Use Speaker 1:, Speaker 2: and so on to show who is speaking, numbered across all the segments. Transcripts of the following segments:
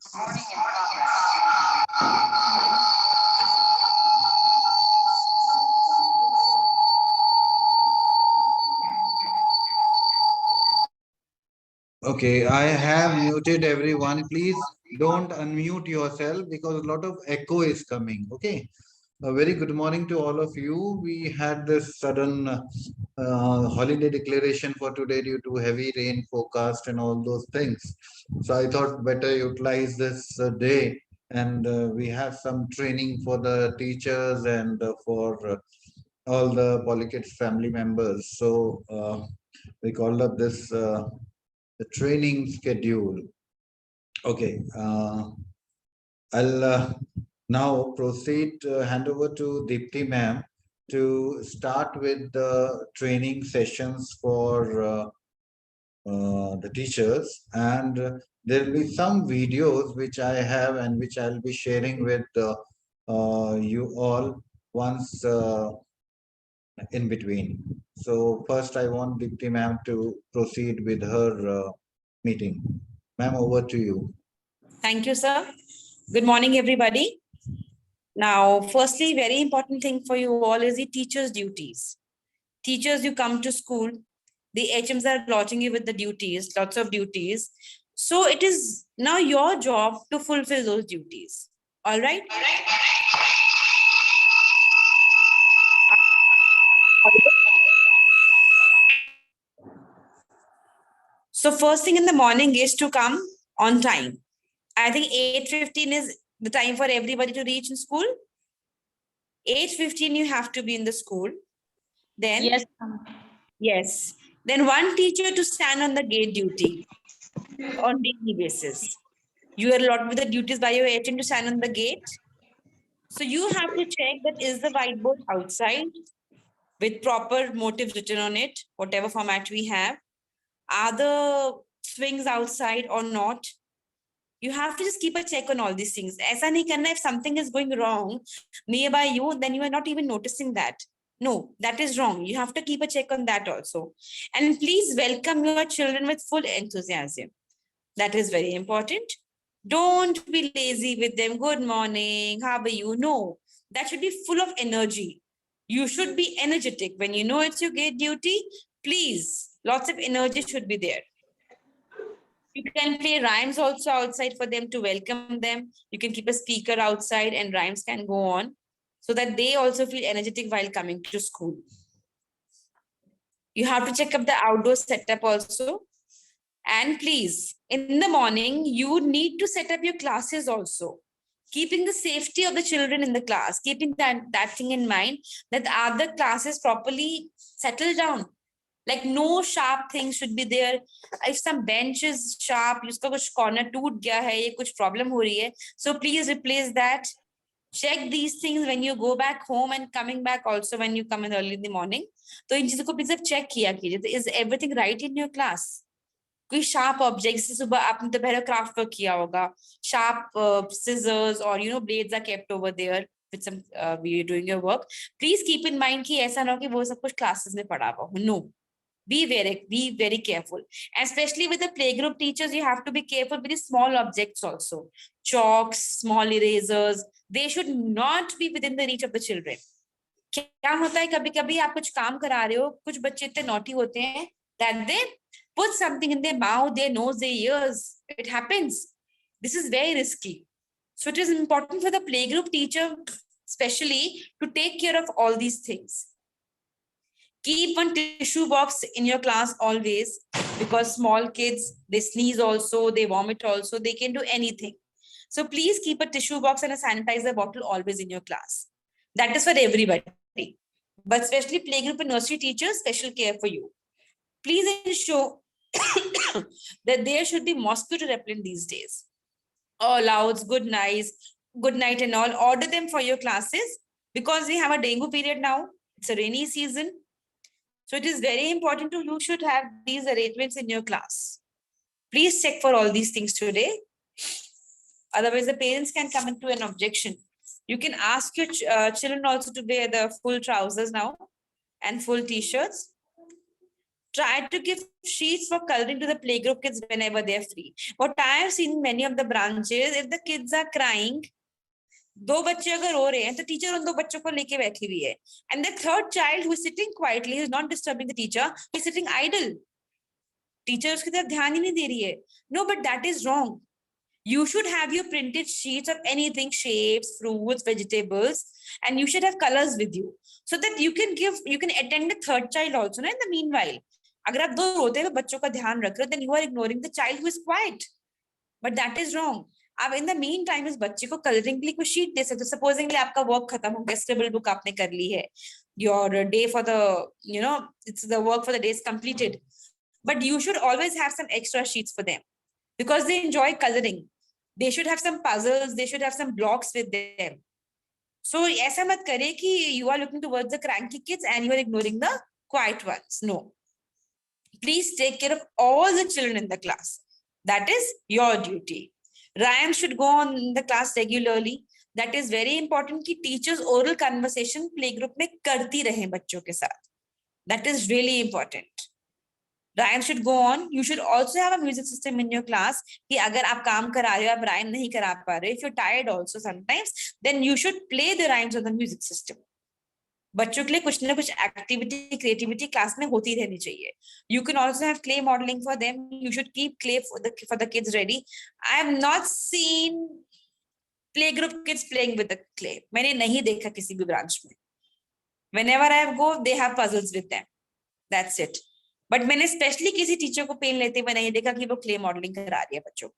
Speaker 1: Okay, I have muted everyone. Please don't unmute yourself because a lot of echo is coming. Okay. A very good morning to all of you. We had this sudden holiday declaration for today due to heavy rain forecast and all those things. So I thought better utilize this day, and we have some training for the teachers and for all the Polykids family members. So we called up this the training schedule. Okay. I'll now proceed, hand over to Deepti ma'am to start with the training sessions for the teachers, and there will be some videos which I have and which I'll be sharing with you all once in between. So first I want Deepti ma'am to proceed with her meeting. Ma'am, over to you.
Speaker 2: Thank you, sir. Good morning, everybody. Now, firstly, very important thing for you all is the teacher's duties. Teachers, you come to school, the HMs are allotting you with the duties, lots of duties. So it is now your job to fulfill those duties. All right? So first thing in the morning is to come on time. I think 8:15 is the time for everybody to reach in school. 8:15 you have to be in the school. Then yes. Then one teacher to stand on the gate duty on daily basis. You are allotted with the duties by your HM to stand on the gate. So you have to check that is the whiteboard outside with proper motives written on it, whatever format we have. Are the swings outside or not? You have to just keep a check on all these things. Aisa nahi karna, if something is going wrong nearby you, then you are not even noticing that. No, that is wrong. You have to keep a check on that also. And please welcome your children with full enthusiasm. That is very important. Don't be lazy with them. Good morning. How are you? No, that should be full of energy. You should be energetic. When you know it's your gate duty, please, lots of energy should be there. You can play rhymes also outside for them to welcome them. You can keep a speaker outside and rhymes can go on so that they also feel energetic while coming to school. You have to check up the outdoor setup also. And please, in the morning, you need to set up your classes also. Keeping the safety of the children in the class, keeping that thing in mind, that are the classes properly settled down. Like no sharp things should be there. If some bench is sharp, uska kuch corner toot gaya hai, ye kuch problem ho rahi hai, so please replace that. Check these things when you go back home and coming back also when you come in early in the morning. So in cheezon ko please check kiya kijiye. Is everything right in your class? कोई sharp objects, जैसे सुबह आपने दोपहर craft work किया होगा, sharp scissors or blades are kept over there with some you're doing your work. Please keep in mind कि ऐसा ना हो कि वो सब कुछ classes में पड़ा हुआ हो. No. Be very careful. And especially with the playgroup teachers, you have to be careful with the small objects also. Chalks, small erasers, they should not be within the reach of the children. क्या होता है कभी-कभी आप कुछ काम करा रहे हो, कुछ बच्चे इतने naughty होते हैं that they put something in their mouth, their nose, their ears. It happens. This is very risky. So it is important for the playgroup teacher especially to take care of all these things. Keep one tissue box in your class always, because small kids, they sneeze also, they vomit also, they can do anything. So please keep a tissue box and a sanitizer bottle always in your class. That is for everybody. But especially playgroup and nursery teachers, special care for you. Please ensure that there should be mosquito repellent these days. All outs, good night and all. Order them for your classes because we have a dengue period now. It's a rainy season. So it is very important you should have these arrangements in your class. Please check for all these things today. Otherwise, the parents can come into an objection. You can ask your children also to wear the full trousers now and full t-shirts. Try to give sheets for coloring to the playgroup kids whenever they're free. What I have seen in many of the branches, if the kids are crying, दो बच्चे अगर रो रहे हैं तो teacher उन दो बच्चों को लेके बैठी हुई है, and the third child who is sitting quietly, who is not disturbing the teacher, he is sitting idle. Teacher उसकी तरफ ध्यान ही नहीं दे रही है. No, but that is wrong. You should have your printed sheets of anything, shapes, fruits, vegetables, and you should have colors with you so that you can attend the third child also. Na, in the meanwhile, अगर आप दो रोते हुए बच्चों का ध्यान रख रहे हो, then you are ignoring the child who is quiet. But that is wrong. आप in the meantime इस बच्चे को कलरिंग के लिए कोई शीट दे सकते हो. सपोजिंगली आपका वर्क खत्म हो गया, स्क्रिबल बुक आपने कर ली है, your day for the, it's the work for the day is completed. But you should always have some extra sheets for them because they enjoy coloring. They should have some puzzles, they should have some blocks with them. So ऐसा मत करे कि you are looking towards the cranky kids and you are ignoring the quiet ones. No. Please take care of all the children in the class. That is your duty. Rhymes should go on in the class regularly. That is very important कि teachers oral conversation playgroup में करती रहें बच्चों के साथ. That is really important. Rhymes should go on. You should also have a music system in your class कि अगर आप काम करा रहे हो, आप rhyme नहीं करा पा रहे, if you're tired also sometimes, then you should play the rhymes on the music system. बच्चों के लिए कुछ ना कुछ एक्टिविटी, क्रिएटिविटी क्लास में होती रहनी चाहिए. You can also have clay modeling for them. You should keep clay for the kids ready. I have not seen playgroup kids playing with the clay. मैंने नहीं देखा किसी भी ब्रांच में. Whenever I go, they have puzzles with them. That's it. But मैंने specially किसी teacher को pen लेते हुए नहीं देखा कि वो क्ले मॉडलिंग करा रही है बच्चों.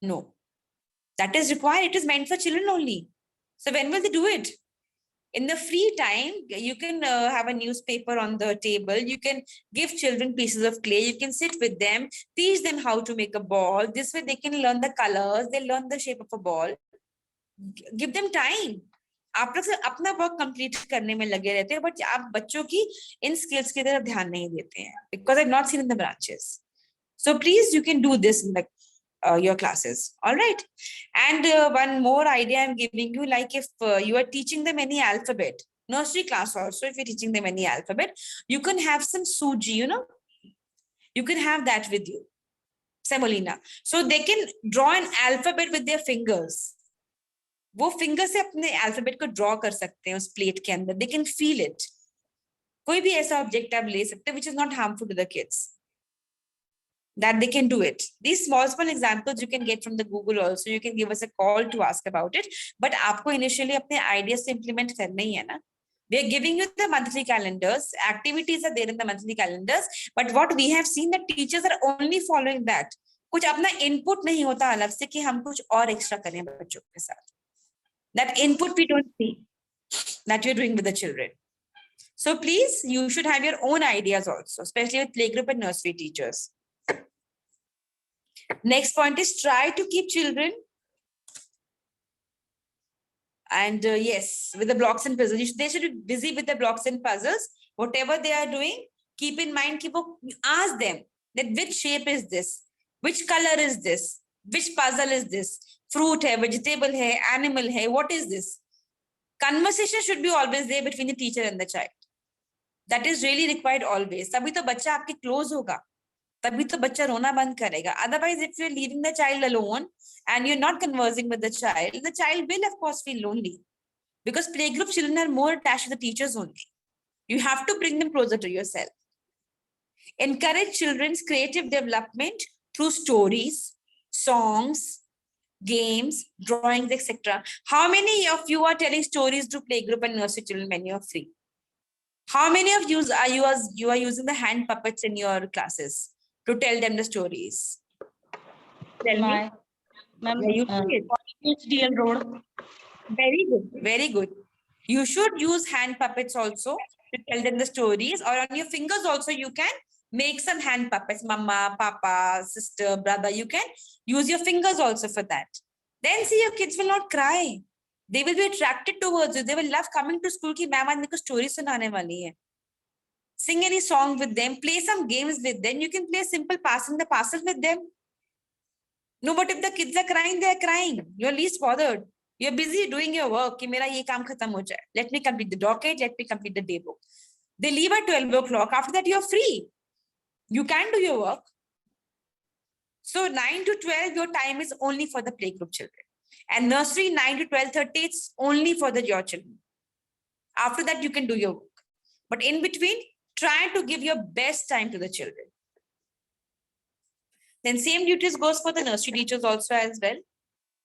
Speaker 2: No, that is required. It is meant for children only. So when will they do it? In the free time, you can have a newspaper on the table. You can give children pieces of clay. You can sit with them, teach them how to make a ball. This way they can learn the colors. They learn the shape of a ball. Give them time. आप लोग अपना work complete करने में लगे रहते हैं, but आप बच्चों की इन स्किल्स की तरफ ध्यान नहीं देते हैं, because I've not seen in the branches. So please, you can do this in your classes. All right. And one more idea I'm giving you, like if you are teaching them any alphabet, nursery class also, if you're teaching them any alphabet, you can have some suji, you can have that with you, semolina, so they can draw an alphabet with their fingers. वो finger से अपने alphabet को draw कर सकते हैं उस plate के अंदर. They can feel it. कोई भी ऐसा ऑब्जेक्ट आप ले सकते हैं which is not harmful to the kids, that they can do it. These small examples you can get from the Google also. You can give us a call to ask about it. But आपको initially अपने ideas से implement करना ही है ना. We are giving you the monthly calendars. Activities are there in the monthly calendars. But what we have seen, that teachers are only following that. कुछ अपना input नहीं होता अलग से कि हम कुछ और extra करें बच्चों के साथ. That input we don't see that you're doing with the children. So please, you should have your own ideas also, especially with playgroup and nursery teachers. Next point is try to keep children and yes, with the blocks and puzzles. They should be busy with the blocks and puzzles. Whatever they are doing, keep in mind, ask them that which shape is this? Which color is this? Which puzzle is this? Fruit hai, vegetable hai, animal hai, what is this? Conversation should be always there between the teacher and the child. That is really required always. तभी तो बच्चा आपके close होगा. तभी तो बच्चा रोना बंद करेगा. Otherwise, if you're leaving the child alone and you're not conversing with the child will of course feel lonely. Because playgroup children are more attached to the teachers only. You have to bring them closer to yourself. Encourage children's creative development through stories, songs, games, drawings, etc. How many of you are telling stories to playgroup and nursery children when you are free? How many of you are using the hand puppets in your classes to tell them the stories? Tell me.
Speaker 3: Ma'am,
Speaker 2: HDL Road. Very good, very good. You should use hand puppets also to tell them the stories, or on your fingers also you can make some hand puppets, mama, papa, sister, brother. You can use your fingers also for that. Then see, your kids will not cry. They will be attracted towards you. They will love coming to school. Ki ma'am aaj meko story sunane wali hai. Sing any song with them. Play some games with them. You can play simple passing the parcel with them. No, but if the kids are crying, they are crying. You're least bothered. You're busy doing your work. Ki mera ye kaam khatam ho jaye. Let me complete the docket. Let me complete the day book. They leave at 12 o'clock. After that, you're free. You can do your work. So 9 to 12, your time is only for the playgroup children. And nursery 9 to 12:30, it's only for your children. After that, you can do your work. But in between, try to give your best time to the children. Then same duties goes for the nursery teachers also as well.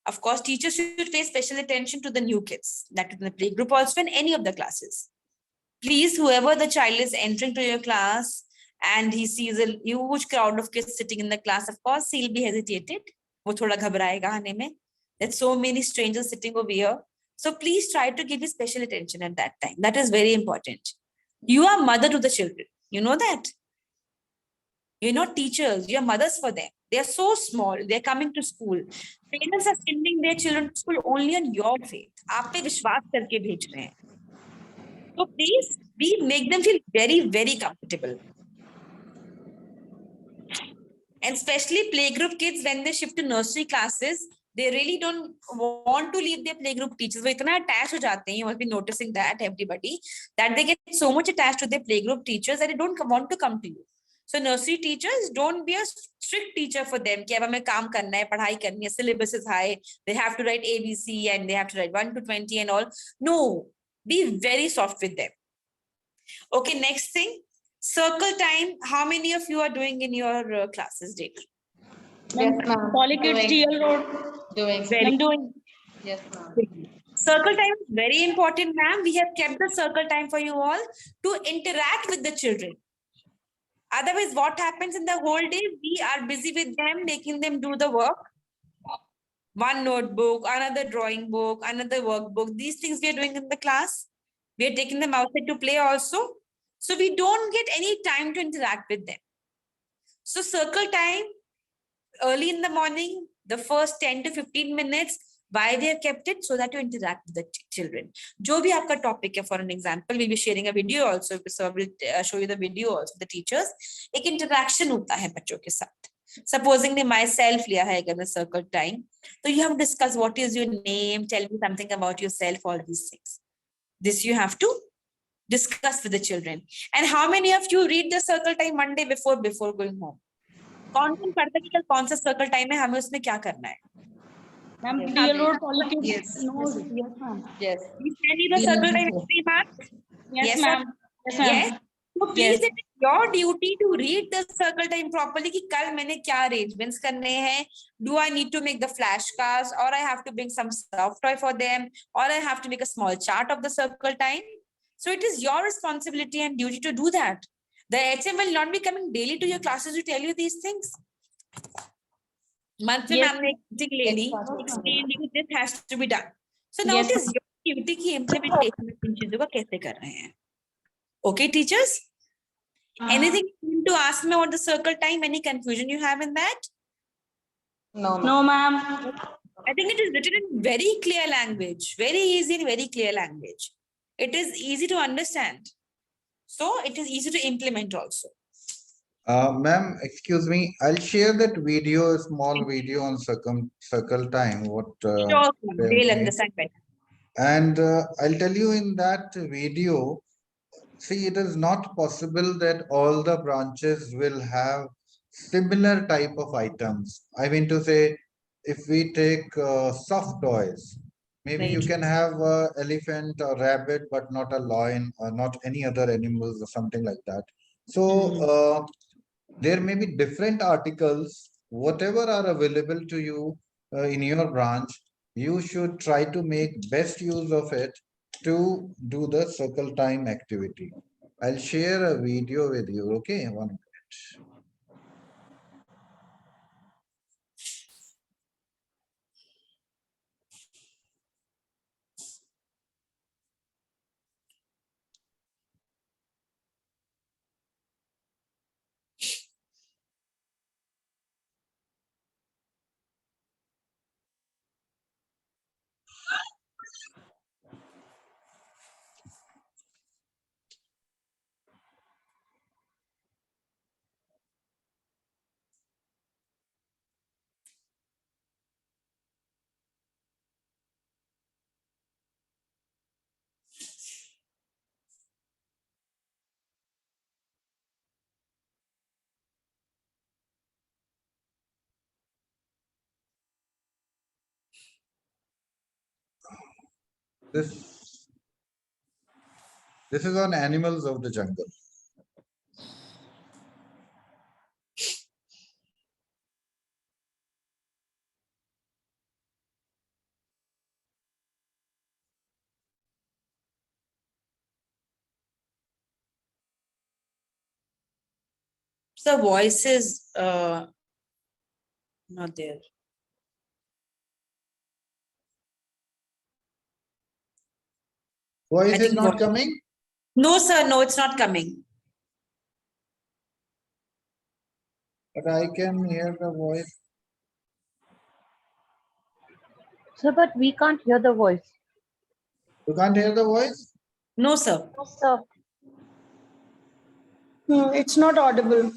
Speaker 2: Of course, teachers should pay special attention to the new kids, that is in the playgroup also in any of the classes. Please, whoever the child is entering to your class and he sees a huge crowd of kids sitting in the class, of course, he'll be hesitated. वो थोड़ा घबराएगा आने में. There's so many strangers sitting over here. So please try to give special attention at that time. That is very important. You are mother to the children. You know that? You're not teachers. You're mothers for them. They are so small. They're coming to school. Parents are sending their children to school only on your faith. आप पे विश्वास करके भेज रहे हैं. So please make them feel very, very comfortable. And especially playgroup kids, when they shift to nursery classes, they really don't want to leave their playgroup teachers. वो इतना attached हो जाते हैं, you must be noticing that, everybody, that they get so much attached to their playgroup teachers that they don't want to come to you. So nursery teachers, don't be a strict teacher for them. कि अब हमें काम करना है, पढ़ाई करनी है, syllabus is high, they have to write ABC and they have to write 1 to 20 and all. No, be very soft with them. Okay, next thing, circle time. How many of you are doing in your classes daily?
Speaker 3: Yes, ma'am.
Speaker 4: Polykids TL Road.
Speaker 3: Doing.
Speaker 4: I'm doing.
Speaker 3: Yes, ma'am.
Speaker 2: Circle time is very important, ma'am. We have kept the circle time for you all to interact with the children. Otherwise, what happens in the whole day? We are busy with them, making them do the work. One notebook, another drawing book, another workbook. These things we are doing in the class. We are taking them outside to play also. So we don't get any time to interact with them. So circle time, early in the morning, the first 10 to 15 minutes, why we have kept it? So that you interact with the children. जो भी आपका topic है, for an example, we'll be sharing a video also. So we'll show you the video also, the teachers. एक interaction होता है बच्चों के साथ. Supposing myself लिया है अगर the circle time, so you have to discuss what is your name, tell me something about yourself, all these things. This you have to discuss with the children. And how many of you read the circle time one day before going home? कौन कौन पढ़ता है कि कल कौन सा circle time है, हमें उसमें क्या करना है?
Speaker 4: Ma'am, TL Road Polykids.
Speaker 3: Yes.
Speaker 4: No, yes, ma'am.
Speaker 3: Yes.
Speaker 2: We send you the circle time every month.
Speaker 4: Yes,
Speaker 2: Yes,
Speaker 4: ma'am. Yes, ma'am.
Speaker 2: Yes. So please, it is your duty to read the circle time properly. कि कल मैंने क्या arrangements करने हैं? Do I need to make the flashcards, or I have to bring some soft toy for them, or I have to make a small chart of the circle time? So it is your responsibility and duty to do that. The HM will not be coming daily to your classes to tell you these things. Monthly
Speaker 4: Yes.
Speaker 2: ma'am ने meeting ले ली, explain you this has to be done. So now
Speaker 4: Yes,
Speaker 2: it is your duty की implementation में इन चीजों का कैसे कर रहे हैं. Okay, teachers? Anything to ask me about the circle time? Any confusion you have in that?
Speaker 3: No, ma'am.
Speaker 4: No, ma'am.
Speaker 2: I think it is written in very clear language, very easy and very clear language. It is easy to understand. So it is easy to implement also.
Speaker 1: Ma'am, excuse me, I'll share that video, a small video on circle time.
Speaker 2: Sure, they'll
Speaker 1: made.
Speaker 2: understand better.
Speaker 1: And I'll tell you in that video, see, it is not possible that all the branches will have similar type of items. I mean to say, if we take soft toys, maybe you
Speaker 2: Right.
Speaker 1: can have a elephant or rabbit, but not a lion or not any other animals or something like that. So there may be different articles, whatever are available to you in your branch, you should try to make best use of it to do the circle time activity. I'll share a video with you. Okay, 1 minute. This is on animals of the jungle.
Speaker 2: The voice is not there.
Speaker 1: Voice
Speaker 2: I
Speaker 1: is
Speaker 2: think
Speaker 1: not coming?
Speaker 2: No, sir. No, it's not coming.
Speaker 1: But I can hear the voice.
Speaker 5: Sir, but we can't hear the voice.
Speaker 1: You can't hear the voice?
Speaker 2: No, sir.
Speaker 5: No, sir.
Speaker 4: It's not audible.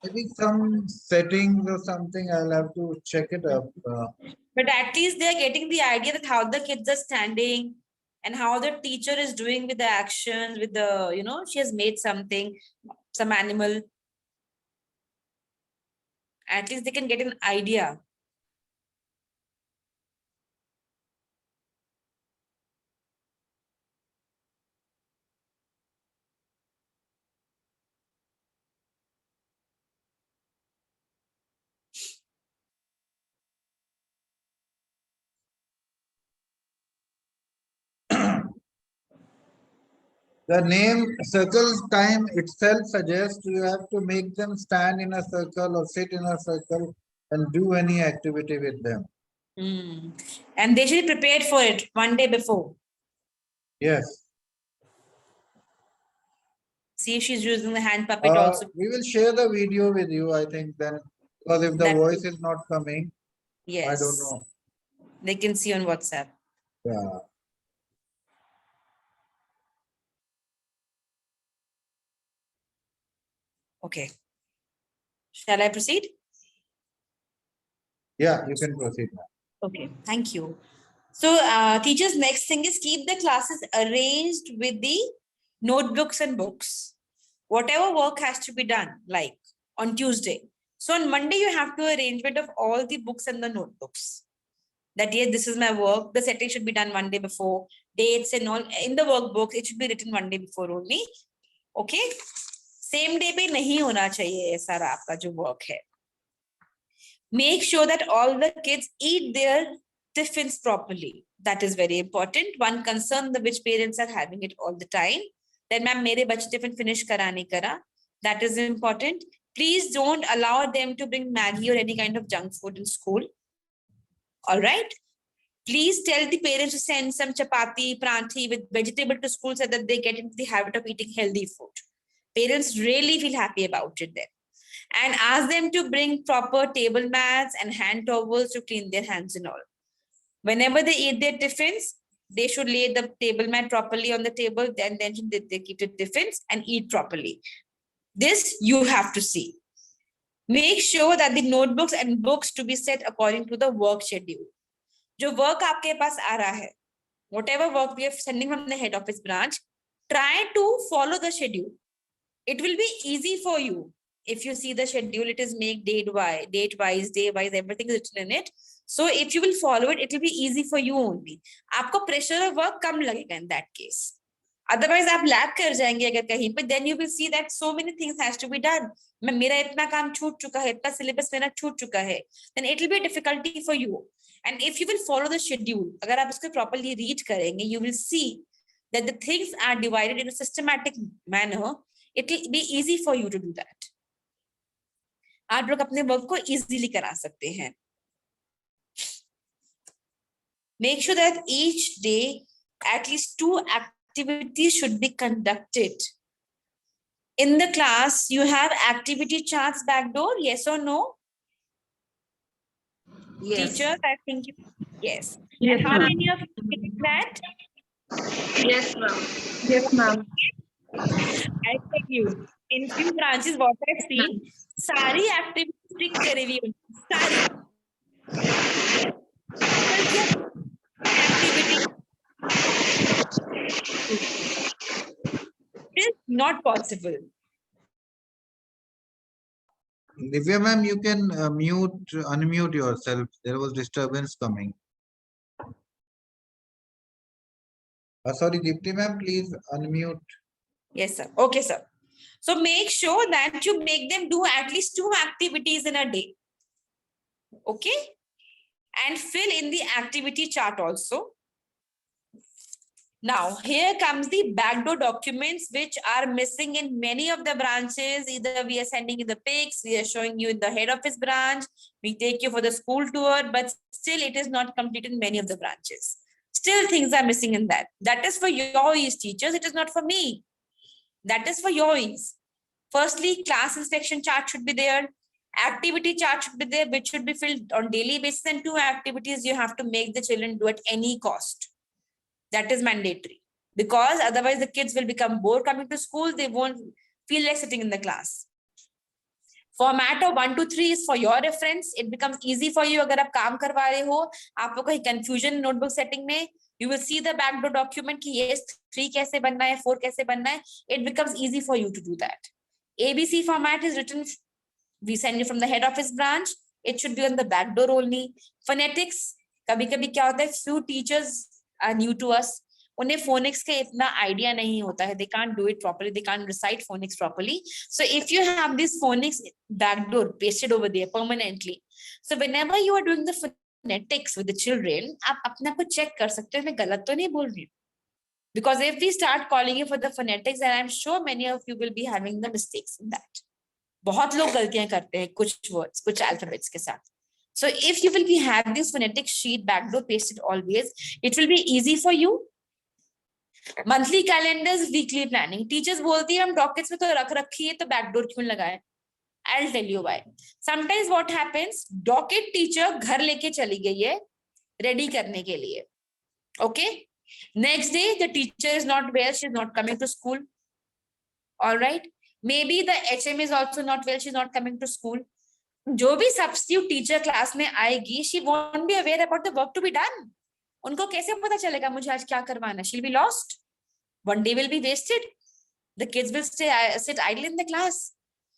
Speaker 1: Maybe some settings or something. I'll have to check it up.
Speaker 2: But at least they're getting the idea that how the kids are standing and how the teacher is doing with the actions, with the, she has made something, some animal. At least they can get an idea.
Speaker 1: The name circle time itself suggests you have to make them stand in a circle or sit in a circle and do any activity with them.
Speaker 2: And they should be prepared for it one day before.
Speaker 1: Yes.
Speaker 2: See if she's using the hand puppet also.
Speaker 1: We will share the video with you, I think, then, because if the
Speaker 2: That-
Speaker 1: voice is not coming,
Speaker 2: Yes.
Speaker 1: I don't know.
Speaker 2: They can see on WhatsApp.
Speaker 1: Yeah.
Speaker 2: Okay. Shall I proceed?
Speaker 1: Yeah, you can proceed now.
Speaker 2: Okay, thank you. So teachers, next thing is keep the classes arranged with the notebooks and books. Whatever work has to be done, like on Tuesday. So on Monday, you have to arrangement of all the books and the notebooks. That yes, this is my work. The setting should be done one day before. Dates and all in the workbook, it should be written one day before only. Okay. Same day पे नहीं होना चाहिए ये सारा आपका जो work है. Make sure that all the kids eat their tiffins properly. That is very important. One concern the which parents are having it all the time. Then ma'am, mere bachche tiffin finish kara nahi kara. That is important. Please don't allow them to bring Maggie or any kind of junk food in school. All right. Please tell the parents to send some chapati, pranthi with vegetable to school so that they get into the habit of eating healthy food. Parents really feel happy about it then. And ask them to bring proper table mats and hand towels to clean their hands and all. Whenever they eat their tiffins, they should lay the table mat properly on the table, then they keep the tiffins and eat properly. This you have to see. Make sure that the notebooks and books to be set according to the work schedule. जो work आपके पास आ रहा है, whatever work we are sending from the head office branch, try to follow the schedule. It will be easy for you. If you see the schedule, it is make date wise, day wise, everything is written in it. So if you will follow it, it will be easy for you only. आपको pressure of work कम लगेगा in that case. Otherwise आप lag कर जाएंगे अगर कहीं पे, then you will see that so many things has to be done. मेरा इतना काम छूट चुका है, इतना syllabus मेरा छूट चुका है, then it will be a difficulty for you. And if you will follow the schedule, अगर आप इसको properly read करेंगे, you will see that the things are divided in a systematic manner. It will be easy for you to do that. आप लोग अपने work को easily करा सकते हैं. Make sure that each day at least 2 activities should be conducted. In the class, you have activity charts back door, yes or no?
Speaker 3: Yes.
Speaker 2: Teachers, I think you, yes.
Speaker 4: Yes,
Speaker 2: And how
Speaker 4: ma'am.
Speaker 2: many of you did that?
Speaker 3: Yes, ma'am.
Speaker 4: Yes, ma'am.
Speaker 2: I tell you, in few branches, what I've seen, सारी activities strict करी हुई होंगी, सारी. Because they are not possible.
Speaker 1: Divya ma'am, you can unmute yourself. There was disturbance coming. Sorry, Deepti ma'am, please unmute.
Speaker 2: Yes, sir. Okay, sir. So make sure that you make them do at least 2 activities in a day. Okay? And fill in the activity chart also. Now, here comes the backdoor documents which are missing in many of the branches. Either we are sending you the pics, we are showing you in the head office branch, we take you for the school tour, but still it is not complete in many of the branches. Still things are missing in that. That is for your ease, teachers. It is not for me. That is for your ease. Firstly, class inspection chart should be there. Activity chart should be there, which should be filled on daily basis, and 2 activities you have to make the children do at any cost. That is mandatory, because otherwise the kids will become bored coming to school. They won't feel like sitting in the class. Format of 1 to 3 is for your reference. It becomes easy for you. अगर आप काम करवा रहे हो, आपको कोई confusion notebook setting में, you will see the backdoor document कि yes 3 कैसे बनना है, 4 कैसे बनना है. It becomes easy for you to do that. ABC format is written. We send you from the head office branch. It should be on the back door only. Phonetics, कभी-कभी क्या होता है, few teachers are new to us. उन्हें phonics का इतना idea नहीं होता है. They can't do it properly. They can't recite phonics properly. So if you have this phonics backdoor pasted over there permanently, so whenever you are doing the phonetics with the children, आप अपने आप को check कर सकते हो मैं गलत तो नहीं बोल रही हूँ. Because if we start calling you for the phonetics, and I'm sure many of you will be having the mistakes in that. बहुत लोग गलतियां करते हैं कुछ words, कुछ alphabets के साथ. So if you will be having this phonetic sheet backdoor pasted always, it will be easy for you. Monthly calendars, weekly planning. Teachers बोलती है हम dockets में तो रख रखी है तो backdoor क्यों लगाए? I'll tell you why. Sometimes what happens, docket teacher घर लेके चली गई है ready करने के लिए. Okay? Next day the teacher is not well, she's not coming to school. All right? Maybe the HM is also not well, she's not coming to school. जो भी substitute teacher class में आएगी, she won't be aware about the work to be done. उनको कैसे पता चलेगा मुझे आज क्या करवाना? She'll be lost. One day will be wasted. The kids will sit idle in the class.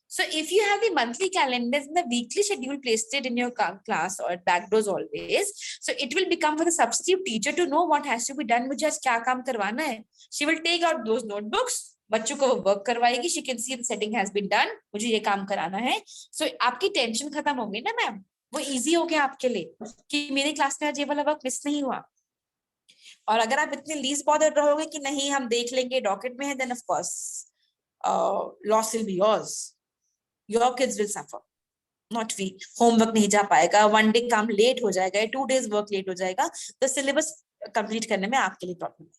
Speaker 2: So if you have the monthly calendars and the weekly schedule placed in your class or backdoors always, so it will become for the substitute teacher to know what has to be done. मुझे आज क्या काम करवाना है? She will take out those notebooks. बच्चों को work करवाएगी. She can see the setting has been done. मुझे ये काम कराना है. So आपकी टेंशन खत्म होगी ना मैम. वो इजी हो गया आपके लिए कि मेरे क्लास में आज ये वाला वर्क मिस नहीं हुआ. और अगर आप इतने लीस्ट बॉदर्ड रहोगे कि नहीं हम देख लेंगे डॉकेट में है, then of course loss will be yours. Your kids will suffer, not we. Homework नहीं जा पाएगा, 1 day काम लेट हो जाएगा, 2 days work लेट हो जाएगा, तो syllabus complete करने में आपके लिए प्रॉब्लम है.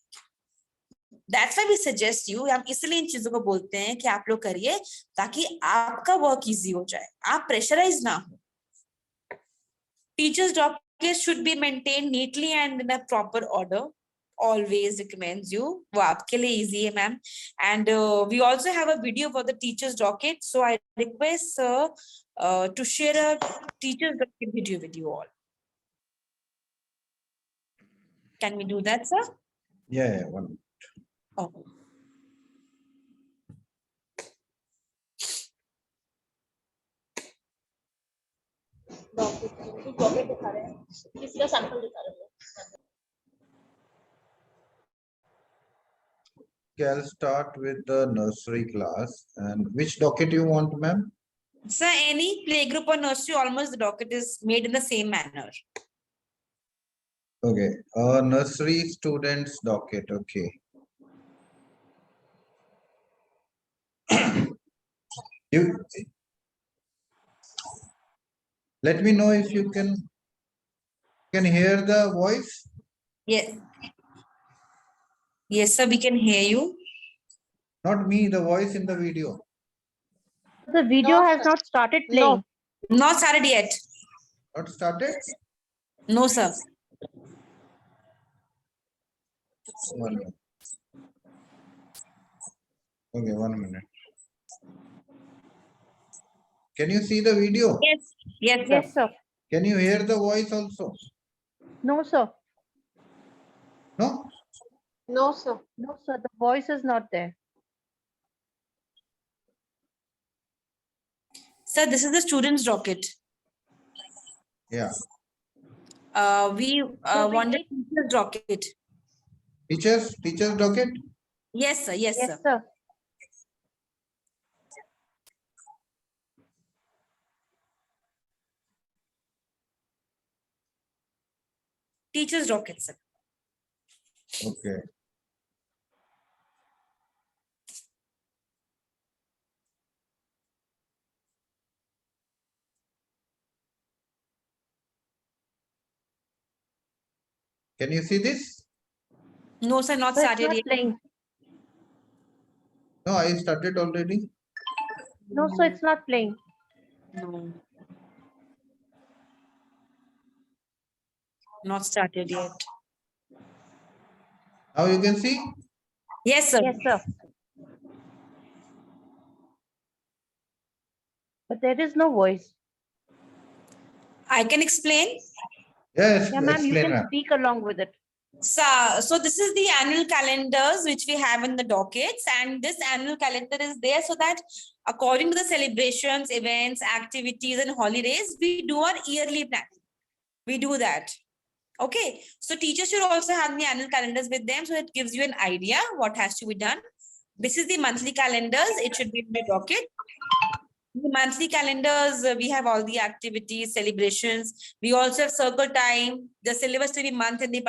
Speaker 2: That's why we suggest you, हम इसलिए इन चीजों को बोलते हैं कि आप लोग करिए ताकि आपका वर्क इजी हो जाए, आप प्रेशराइज ना हो. Teachers' dockets should be maintained neatly and in a proper order. Always recommends you. वो आपके लिए easy है ma'am. And we also have a video for the teachers' docket. So I request sir to share a teachers' docket video with you all. Can we do that, sir?
Speaker 1: Yeah, one.
Speaker 2: Oh.
Speaker 3: Document दिखा रहे हैं, किसका sample दिखा रहे हैं.
Speaker 1: Okay, I'll start with the nursery class. And which docket you want, ma'am?
Speaker 2: Sir, any playgroup or nursery, almost the docket is made in the same manner.
Speaker 1: Okay, nursery students docket. Okay. You let me know if you can hear the voice.
Speaker 2: Yes. Yes, sir, we can hear you.
Speaker 1: Not me, the voice in the video.
Speaker 5: The video
Speaker 3: No,
Speaker 5: has
Speaker 3: sir.
Speaker 5: not started playing.
Speaker 2: Not started yet.
Speaker 1: Not started?
Speaker 2: No, sir.
Speaker 1: One minute. Okay, 1 minute. Can you see the video?
Speaker 2: Yes. Yes, sir.
Speaker 5: Yes, sir.
Speaker 1: Can you hear the voice also?
Speaker 5: No, sir.
Speaker 1: No?
Speaker 3: No, sir.
Speaker 5: No, sir. The voice is not there.
Speaker 2: Sir, this is the student's docket.
Speaker 1: Yeah.
Speaker 2: We
Speaker 5: So we
Speaker 2: wanted
Speaker 5: need-
Speaker 2: teacher's docket.
Speaker 1: Teacher's docket?
Speaker 2: Yes, sir. Yes,
Speaker 5: Yes,
Speaker 2: sir.
Speaker 5: sir.
Speaker 2: Teacher's docket, sir.
Speaker 1: Okay. Can you see this?
Speaker 2: No, sir, not
Speaker 5: So it's
Speaker 2: started
Speaker 5: not
Speaker 2: yet.
Speaker 5: playing.
Speaker 1: No, I started already.
Speaker 5: No, so it's not playing.
Speaker 2: No. Not started yet.
Speaker 1: Now you can see.
Speaker 2: Yes, sir.
Speaker 5: Yes, sir. But there is no voice.
Speaker 2: I can explain.
Speaker 1: Yes,
Speaker 5: Yeah, ma'am, you
Speaker 1: explain,
Speaker 5: can
Speaker 1: ma'am.
Speaker 5: speak along with it.
Speaker 2: So this is the annual calendars which we have in the dockets, and this annual calendar is there so that according to the celebrations, events, activities, and holidays, we do our yearly planning. We do that. Okay. So teachers should also have the annual calendars with them, so it gives you an idea what has to be done. This is the monthly calendars. It should be in the docket. The monthly calendars, we have all the activities, celebrations. We also have circle time, the syllabus to be month in the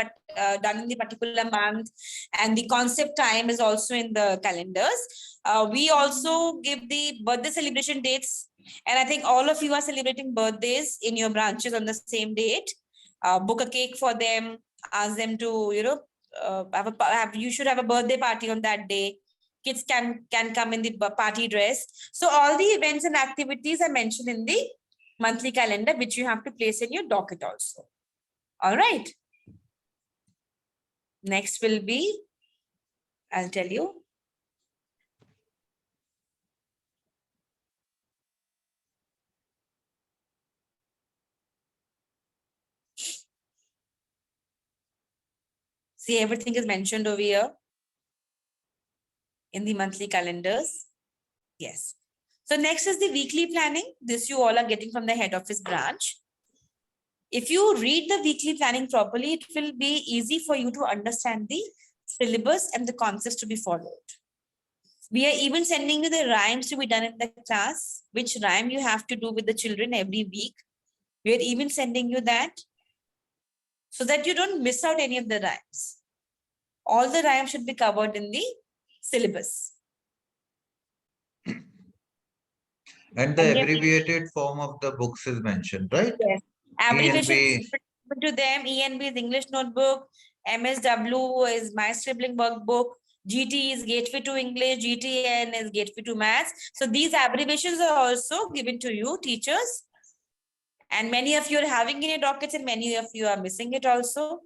Speaker 2: done in the particular month, and the concept time is also in the calendars. We also give the birthday celebration dates, and I think all of you are celebrating birthdays in your branches on the same date. Book a cake for them, ask them to you should have a birthday party on that day. Kids can come in the party dress. So all the events and activities are mentioned in the monthly calendar, which you have to place in your docket also. All right. Next will be, I'll tell you. See, everything is mentioned over here in the monthly calendars. Yes. So next is the weekly planning. This you all are getting from the head office branch. If you read the weekly planning properly, it will be easy for you to understand the syllabus and the concepts to be followed. We are even sending you the rhymes to be done in the class, which rhyme you have to do with the children every week. We are even sending you that so that you don't miss out any of the rhymes. All the rhymes should be covered in the syllabus.
Speaker 1: And the
Speaker 2: And yes,
Speaker 1: abbreviated form of the books is mentioned, right?
Speaker 2: yes. Abbreviation
Speaker 1: ENB.
Speaker 2: to them, ENB is English notebook, MSW is my scribbling workbook, GT is Gateway to English, GTN is Gateway to Maths. So these abbreviations are also given to you, teachers. And many of you are having in your dockets and many of you are missing it also.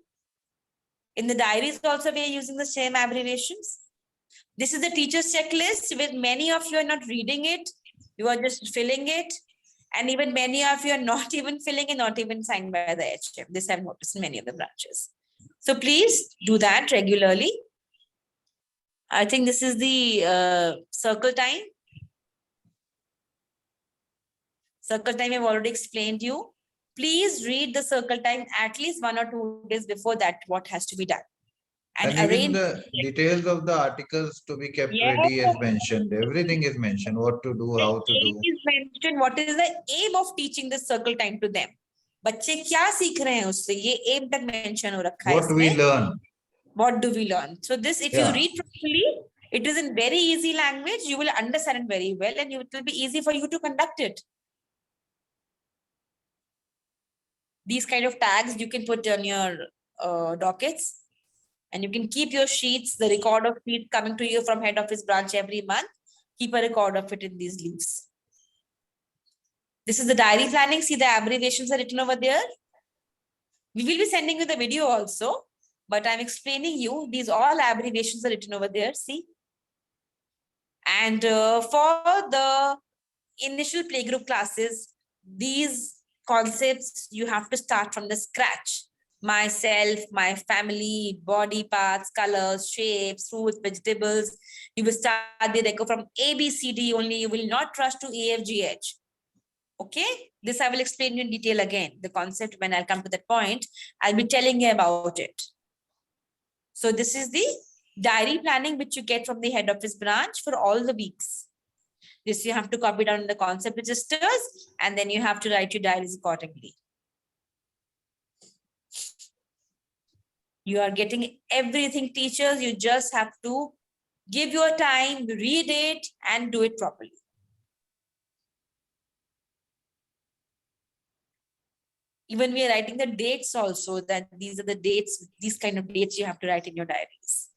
Speaker 2: In the diaries also, we are using the same abbreviations. This is the teacher's checklist with many of you are not reading it. You are just filling it. And even many of you are not even filling it, not even signed by the HM. This I've noticed in many of the branches. So please do that regularly. I think this is the circle time. Circle time I've already explained you. Please read the circle time at least 1 or 2 days before that, what has to be done.
Speaker 1: And even
Speaker 2: arrange.
Speaker 1: the details of the articles to be kept
Speaker 2: Yes.
Speaker 1: ready is mentioned. Everything is mentioned, what to do, how to do.
Speaker 2: Is mentioned, what is the aim of teaching the circle time to them? बच्चे क्या सीख रहे हैं उससे, ये aim तक mention हो रखा है
Speaker 1: What we
Speaker 2: इसमें.
Speaker 1: learn.
Speaker 2: What do we learn? So this, if you
Speaker 1: Yeah.
Speaker 2: read properly, it is in very easy language. You will understand it very well, and it will be easy for you to conduct it. These kind of tags you can put on your dockets, and you can keep your sheets, the record of sheets coming to you from head office branch every month. Keep a record of it in these leaves. This is the diary planning. See, the abbreviations are written over there. We will be sending you the video also, but I'm explaining you, these all abbreviations are written over there, see. And for the initial playgroup classes, these concepts, you have to start from the scratch. Myself, my family, body parts, colors, shapes, fruits, vegetables. You will start the record from A, B, C, D only. You will not rush to E, F, G, H. Okay, this I will explain you in detail again. The concept, when I'll come to that point, I'll be telling you about it. So this is the diary planning which you get from the head office branch for all the weeks. This you have to copy down in the concept registers, and then you have to write your diaries accordingly. You are getting everything, teachers. You just have to give your time, read it, and do it properly. Even we are writing the dates also, that these are the dates, these kind of dates you have to write in your diaries.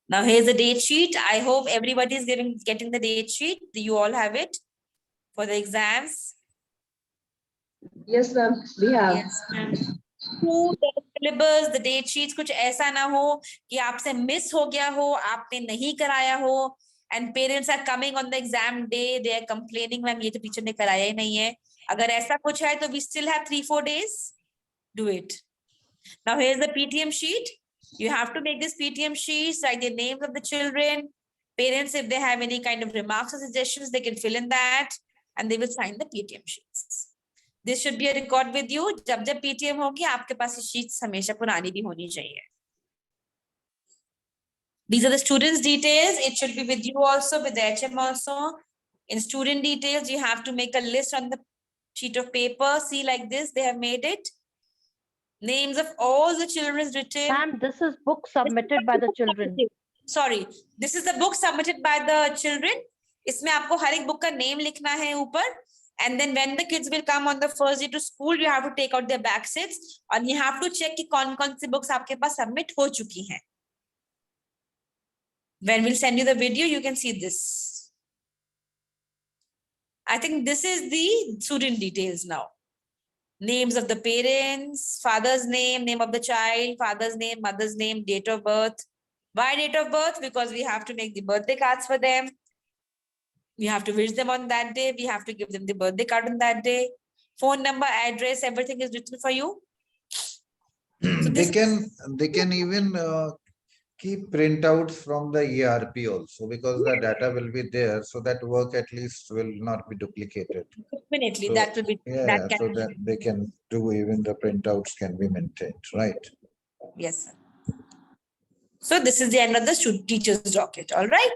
Speaker 2: Now here's the date sheet. I hope everybody is getting the date sheet. Do you all have it for the exams?
Speaker 4: Yes, ma'am. We have.
Speaker 2: Yes, ma'am. Syllabus, the date sheets, कुछ ऐसा ना हो कि आपसे miss हो गया हो, आपने नहीं कराया हो, and parents are coming on the exam day, they are complaining, ma'am ये तो टीचर ने कराया ही नहीं है. अगर ऐसा कुछ है तो we still have 3-4 days. Do it. Now here's the Ptm sheet. You have to make this Ptm sheets, write the names of the children. Parents, if they have any kind of remarks or suggestions, they can fill in that, and they will sign the Ptm sheets. This should be a record with you. जब जब PTM होगी आपके पास ये sheets हमेशा पुरानी भी होनी चाहिए. These are the students' details. It should be with you also, with the HM also. In student details, you have to make a list on the sheet of paper. See, like this, they have made it. Names of all the children is written.
Speaker 5: Ma'am, this is book submitted by the children.
Speaker 2: Sorry, this is the book submitted by the children. इसमें आपको हर एक book का name लिखना है ऊपर. And then when the kids will come on the first day to school, you have to take out their back sets and you have to check कि कौन-कौन सी books आपके पास submit हो चुकी हैं. When we'll send you the video, you can see this. I think this is the student details now. Names of the parents, father's name, name of the child, father's name, mother's name, date of birth. Why date of birth? Because we have to make the birthday cards for them. We have to wish them on that day. We have to give them the birthday card on that day. Phone number, address, everything is written for you. So
Speaker 1: they can even keep printouts from the ERP also, because the data will be there, so that work at least will not be duplicated.
Speaker 2: Definitely,
Speaker 1: So,
Speaker 2: that will be
Speaker 1: yeah,
Speaker 2: that
Speaker 1: so
Speaker 2: can
Speaker 1: that they can do, even the printouts can be maintained, right?
Speaker 2: yes, sir. So this is the end of the teacher's docket. All right.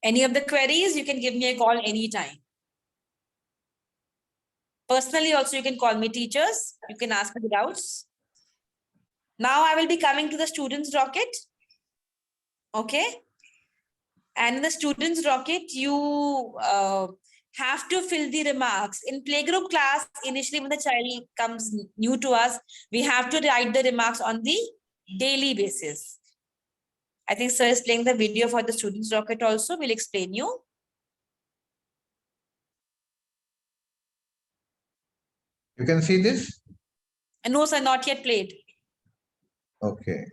Speaker 2: Any of the queries, you can give me a call anytime. Personally, also you can call me, teachers. You can ask me doubts. Now I will be coming to the students' docket. Okay. And in the students' docket, you have to fill the remarks. In playgroup class, initially when the child comes new to us, we have to write the remarks on the daily basis. I think sir is playing the video for the students' docket also. We'll explain you.
Speaker 1: You can see this?
Speaker 2: No, sir, not yet played.
Speaker 1: Okay.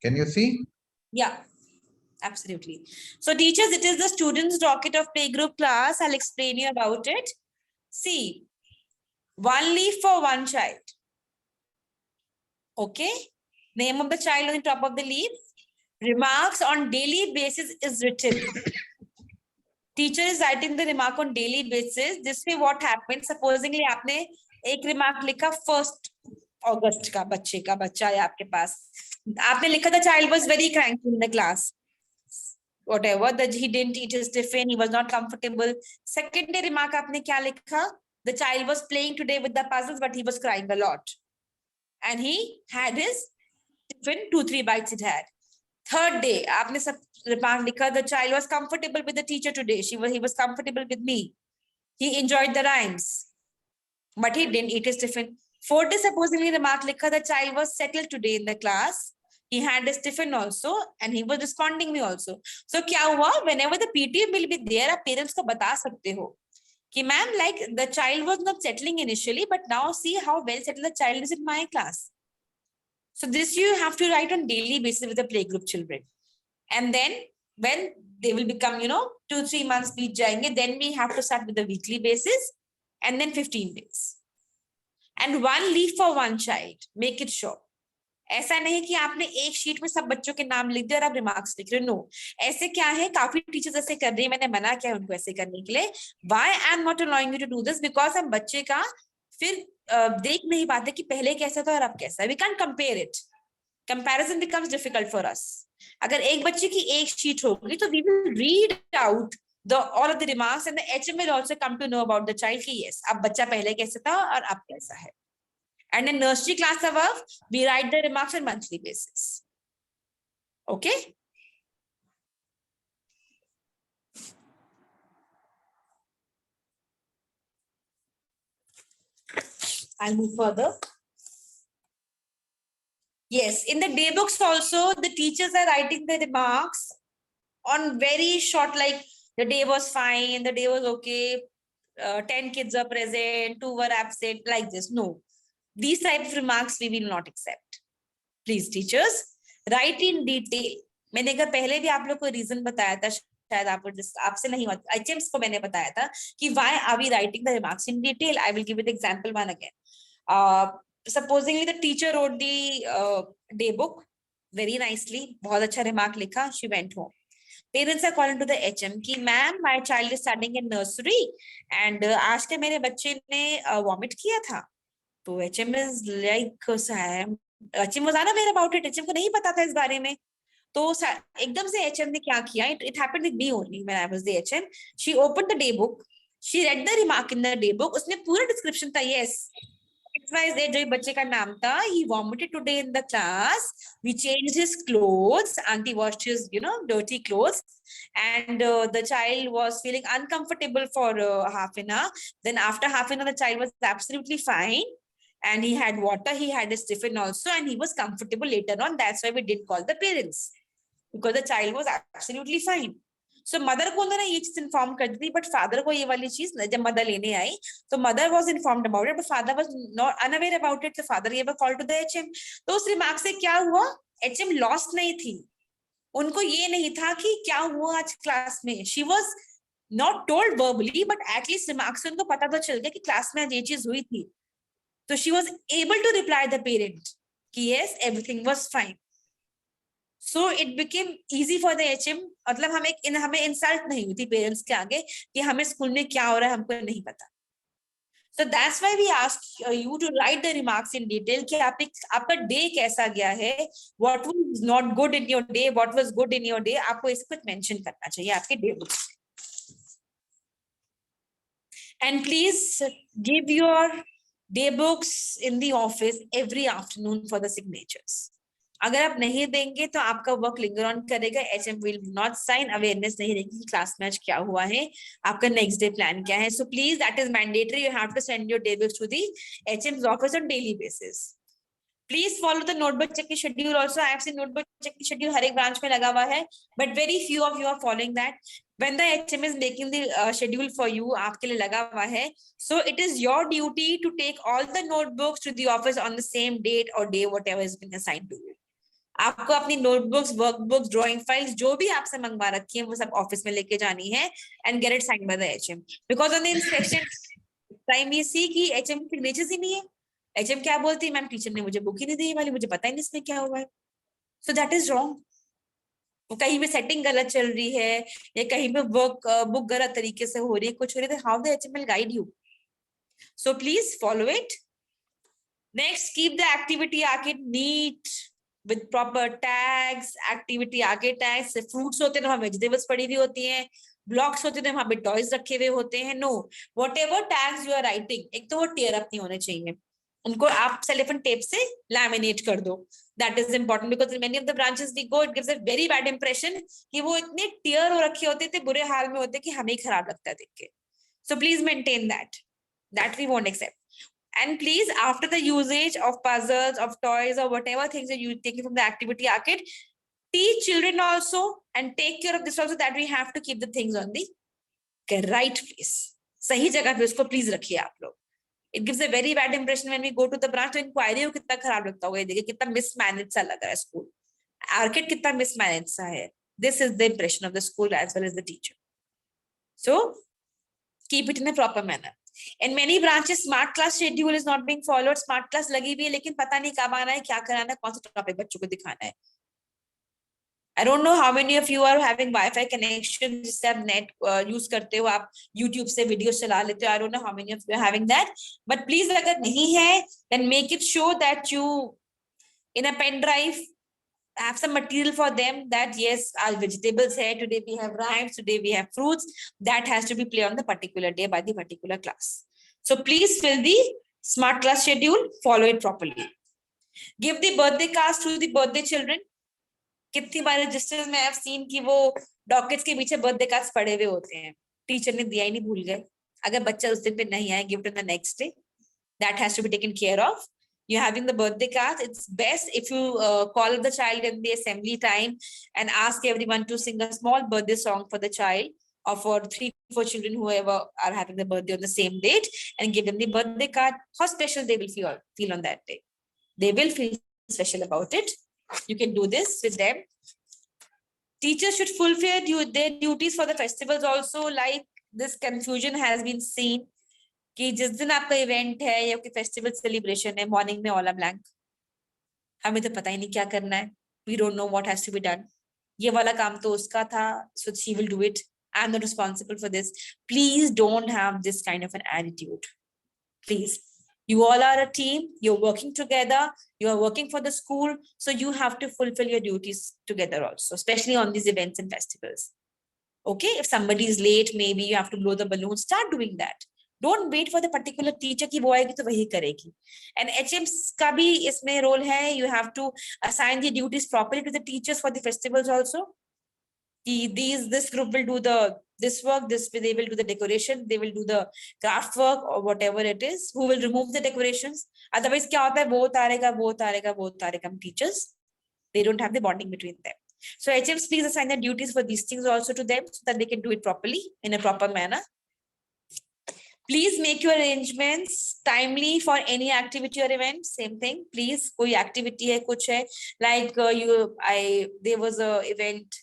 Speaker 1: Can you see?
Speaker 2: Yeah, absolutely. So teachers, it is the students' docket of playgroup class. I'll explain you about it. See, one leaf for one child. Okay. Name of the child on the top of the leaf. Remarks on daily basis is written. Teacher is writing the remark on daily basis. This way what happens, supposingly आपने एक remark लिखा 1st August का बच्चा है आपके पास. आपने लिखा the child was very cranky in the class. Whatever, that he didn't eat his tiffin, he was not comfortable. Second day remark आपने क्या लिखा? The child was playing today with the puzzles, but he was crying a lot. And he had his tiffin, 2-3 bites it had. Third day, आपने सब remark लिखा, the child was comfortable with the teacher today. He was comfortable with me. He enjoyed the rhymes, but he didn't eat his tiffin. Fourth day, supposedly remark लिखा, the child was settled today in the class. He had his tiffin also, and he was responding me also. So क्या हुआ? Whenever the PTM will be there, आप parents को बता सकते हो कि ma'am, like the child was not settling initially, but now see how well settled the child is in my class. So this you have to write on daily basis with the playgroup children. And then when they will become, 2-3 months beat jayenge, then we have to start with the weekly basis and then 15 days. And one leaf for one child, make it sure. ऐसा नहीं कि आपने एक sheet में सब बच्चों के नाम लिख दिया और आप रिमार्क्स लिख रहे हो, नो। ऐसे क्या है, काफी टीचर्स ऐसे कर रही है, मैंने मना किया उनको ऐसे करने के लिए। Why I am not allowing you to do this, because हम बच्चे का फिर देख नहीं पाते कि पहले कैसा था और अब कैसा है। We can compare it, comparison becomes difficult for us. अगर एक बच्चे की एक शीट होगी तो we will read out the all of the remarks and the HM will also come to know about the child कि yes, अब बच्चा पहले कैसे था और अब कैसा है। And in nursery class above, we write the remarks on monthly basis. Okay? I'll move further. Yes, in the day books also, the teachers are writing the remarks on very short, like the day was fine, the day was okay, 10 kids are present, 2 were absent, like this. No, these type of remarks we will not accept. Please teachers, write in detail. मैंने अगर पहले भी आप लोग को reason बताया था, शायद आपसे नहीं हुआ, HMs को मैंने बताया था कि why are we writing the remarks in detail. I will give you the example one again. Supposingly the teacher wrote the day book very nicely, बहुत अच्छा remark लिखा, she went home. Parents are calling to the HM कि ma'am my child is studying in nursery and आज के मेरे बच्चे ने vomit किया था। तो HM is like Sam, HM was unaware about it, HM को नहीं पता था इस बारे में। तो एकदम से HM ने क्या किया, it happened with me only when I was the HM. She opened the day book, she read the remark in the day book, उसने पूरा description था, yes, XYZ जो बच्चे का नाम था, he vomited today in the class, we changed his clothes, auntie washed his dirty clothes, and the child was feeling uncomfortable for half an hour. Then after half an hour the child was absolutely fine and he had water, he had his tiffin also, and he was comfortable later on. That's why we didn't call the parents, because the child was absolutely fine. So mother को उन्होंने ये चीज inform कर दी, but father को ये वाली चीज जब मदर लेने आई तो mother was informed about it, but father was not unaware about it, तो फादर ये कॉल टू द HM. तो उस रिमार्क से क्या हुआ, HM लॉस्ट नहीं थी, उनको ये नहीं था कि क्या हुआ आज क्लास में, she was not told verbally but at least remark से उनको पता तो चल गया कि क्लास में आज ये चीज हुई थी. तो she was able to reply the parent कि yes everything was fine. So it became easy for the HM, मतलब हमें इंसल्ट नहीं हुई थी पेरेंट्स के आगे कि हमें स्कूल में क्या हो रहा है हमको नहीं पता. So that's why we ask you to write the remarks in detail कि आपका डे कैसा गया है, what was not good in your day, what was good in your day, आपको इस कुछ मेंशन करना चाहिए आपके day book. And please give your day books in the office every afternoon for the signatures. अगर आप नहीं देंगे तो आपका वर्क लिंगर ऑन करेगा, HM will not sign, awareness नहीं रहेगी कि क्लास में आज क्या हुआ है, आपका नेक्स्ट डे प्लान क्या है. So please that is mandatory, you have to send your day books to the HM's office on daily basis. Please follow the notebook check की schedule also. I have seen notebook check की schedule हर एक branch में लगा हुआ है, but very few of you are following that. When the HM is making the schedule for you, आपके लिए लगा हुआ है, so it is your duty to take all the notebooks to the office on the same date or day whatever has been assigned to you. आपको अपनी notebooks, workbooks, drawing files जो भी आपसे मंगवा रखी है वो सब ऑफिस में लेके जानी है and get it signed by the HM, because on the inspection time we see कि HM सिग्नेचर्स ही नहीं है. HM क्या बोलती है, मैम टीचर ने मुझे बुक ही नहीं दी वाली, मुझे पता ही नहीं इसमें क्या हुआ है. So that is wrong. कहीं पे सेटिंग गलत चल रही है या कहीं पे वर्क बुक गलत तरीके से हो रही है, कुछ हो रही है, how the HM will guide you. So please follow it. Next, keep the activity arcade neat with proper tags. Activity arcade tags, fruits होते हैं वहाँ vegetables पड़ी हुई होती हैं, blocks होते हैं वहाँ पे toys रखे हुए होते हैं. No, whatever tags you are writing, एक तो वो tear up नहीं होने चाहिए, उनको आप cellophane tape से laminate कर दो. That is important because in many of the branches we go, it gives a very bad impression कि वो इतने tear हो रखे होते थे, बुरे हाल में होते कि हमें ही खराब लगता है देख के. So please maintain that. That we won't accept. And please, after the usage of puzzles, of toys, or whatever things that you take from the activity arcade, teach children also and take care of this also, that we have to keep the things on the right place. सही जगह पे उसको please रखिए आप लोग. It gives a very bad impression when we go to the branch. तो inquiry को कितना खराब लगता होगा, देखिए कितना mismanaged सा लग रहा है school. Arcade कितना mismanaged सा है. This is the impression of the school as well as the teacher. So keep it in a proper manner. In many branches, smart class schedule is not being followed. Smart class लगी भी है, लेकिन पता नहीं कब आना है, क्या कराना है, कौन सा टॉपिक बच्चों को दिखाना है. I don't know how many of you are having Wi-Fi connection जिससे आप net use करते हो, आप YouTube से वीडियो चला लेते हो. I don't know how many of you are having that. But please अगर नहीं है, then make it sure that you in a pen drive have some material for them that yes, our vegetables here today, we have rhymes, today we have fruits, that has to be played on the particular day by the particular class. So please fill the smart class schedule, follow it properly. Give the birthday cards to the birthday children. कितनी बार registers में आई have scene कि वो डॉकेट्स के पीछे birthday cards पड़े हुए होते हैं, टीचर ने दिया ही नहीं, भूल गए. अगर बच्चा उस दिन पे नहीं आया, give it on the next day. That has to be taken care of. You're having the birthday cards. It's best if you call the child in the assembly time and ask everyone to sing a small birthday song for the child or for 3-4 children whoever are having the birthday on the same date, and give them the birthday card. How special they will feel on that day. They will feel special about it. You can do this with them. Teachers should fulfill their duties for the festivals also. Like this confusion has been seen कि जिस दिन आपका event है या कोई festival celebration है, morning में all blank, हमें तो पता ही नहीं क्या करना है. We don't know what has to be done. ये वाला काम तो उसका था, so she will do it. I am not responsible for this. Please don't have this kind of an attitude. Please. You all are a team, you're working together, you are working for the school, so you have to fulfill your duties together also, especially on these events and festivals. Okay, if somebody is late, maybe you have to blow the balloon, start doing that. Don't wait for the particular teacher कि वो आएगी तो वही करेगी. And HMs का भी इसमें role है. You have to assign the duties properly to the teachers for the festivals also. This group will do this work, they will do the decoration, they will do the craft work or whatever it is. Who will remove the decorations? Otherwise क्या होता है, वो उतारेगा. Teachers, they don't have the bonding between them. So HMs, please assign the duties for these things also to them so that they can do it properly in a proper manner. Please make your arrangements timely for any activity or event. Same thing, please. कोई activity है, कुछ है, like there was a event,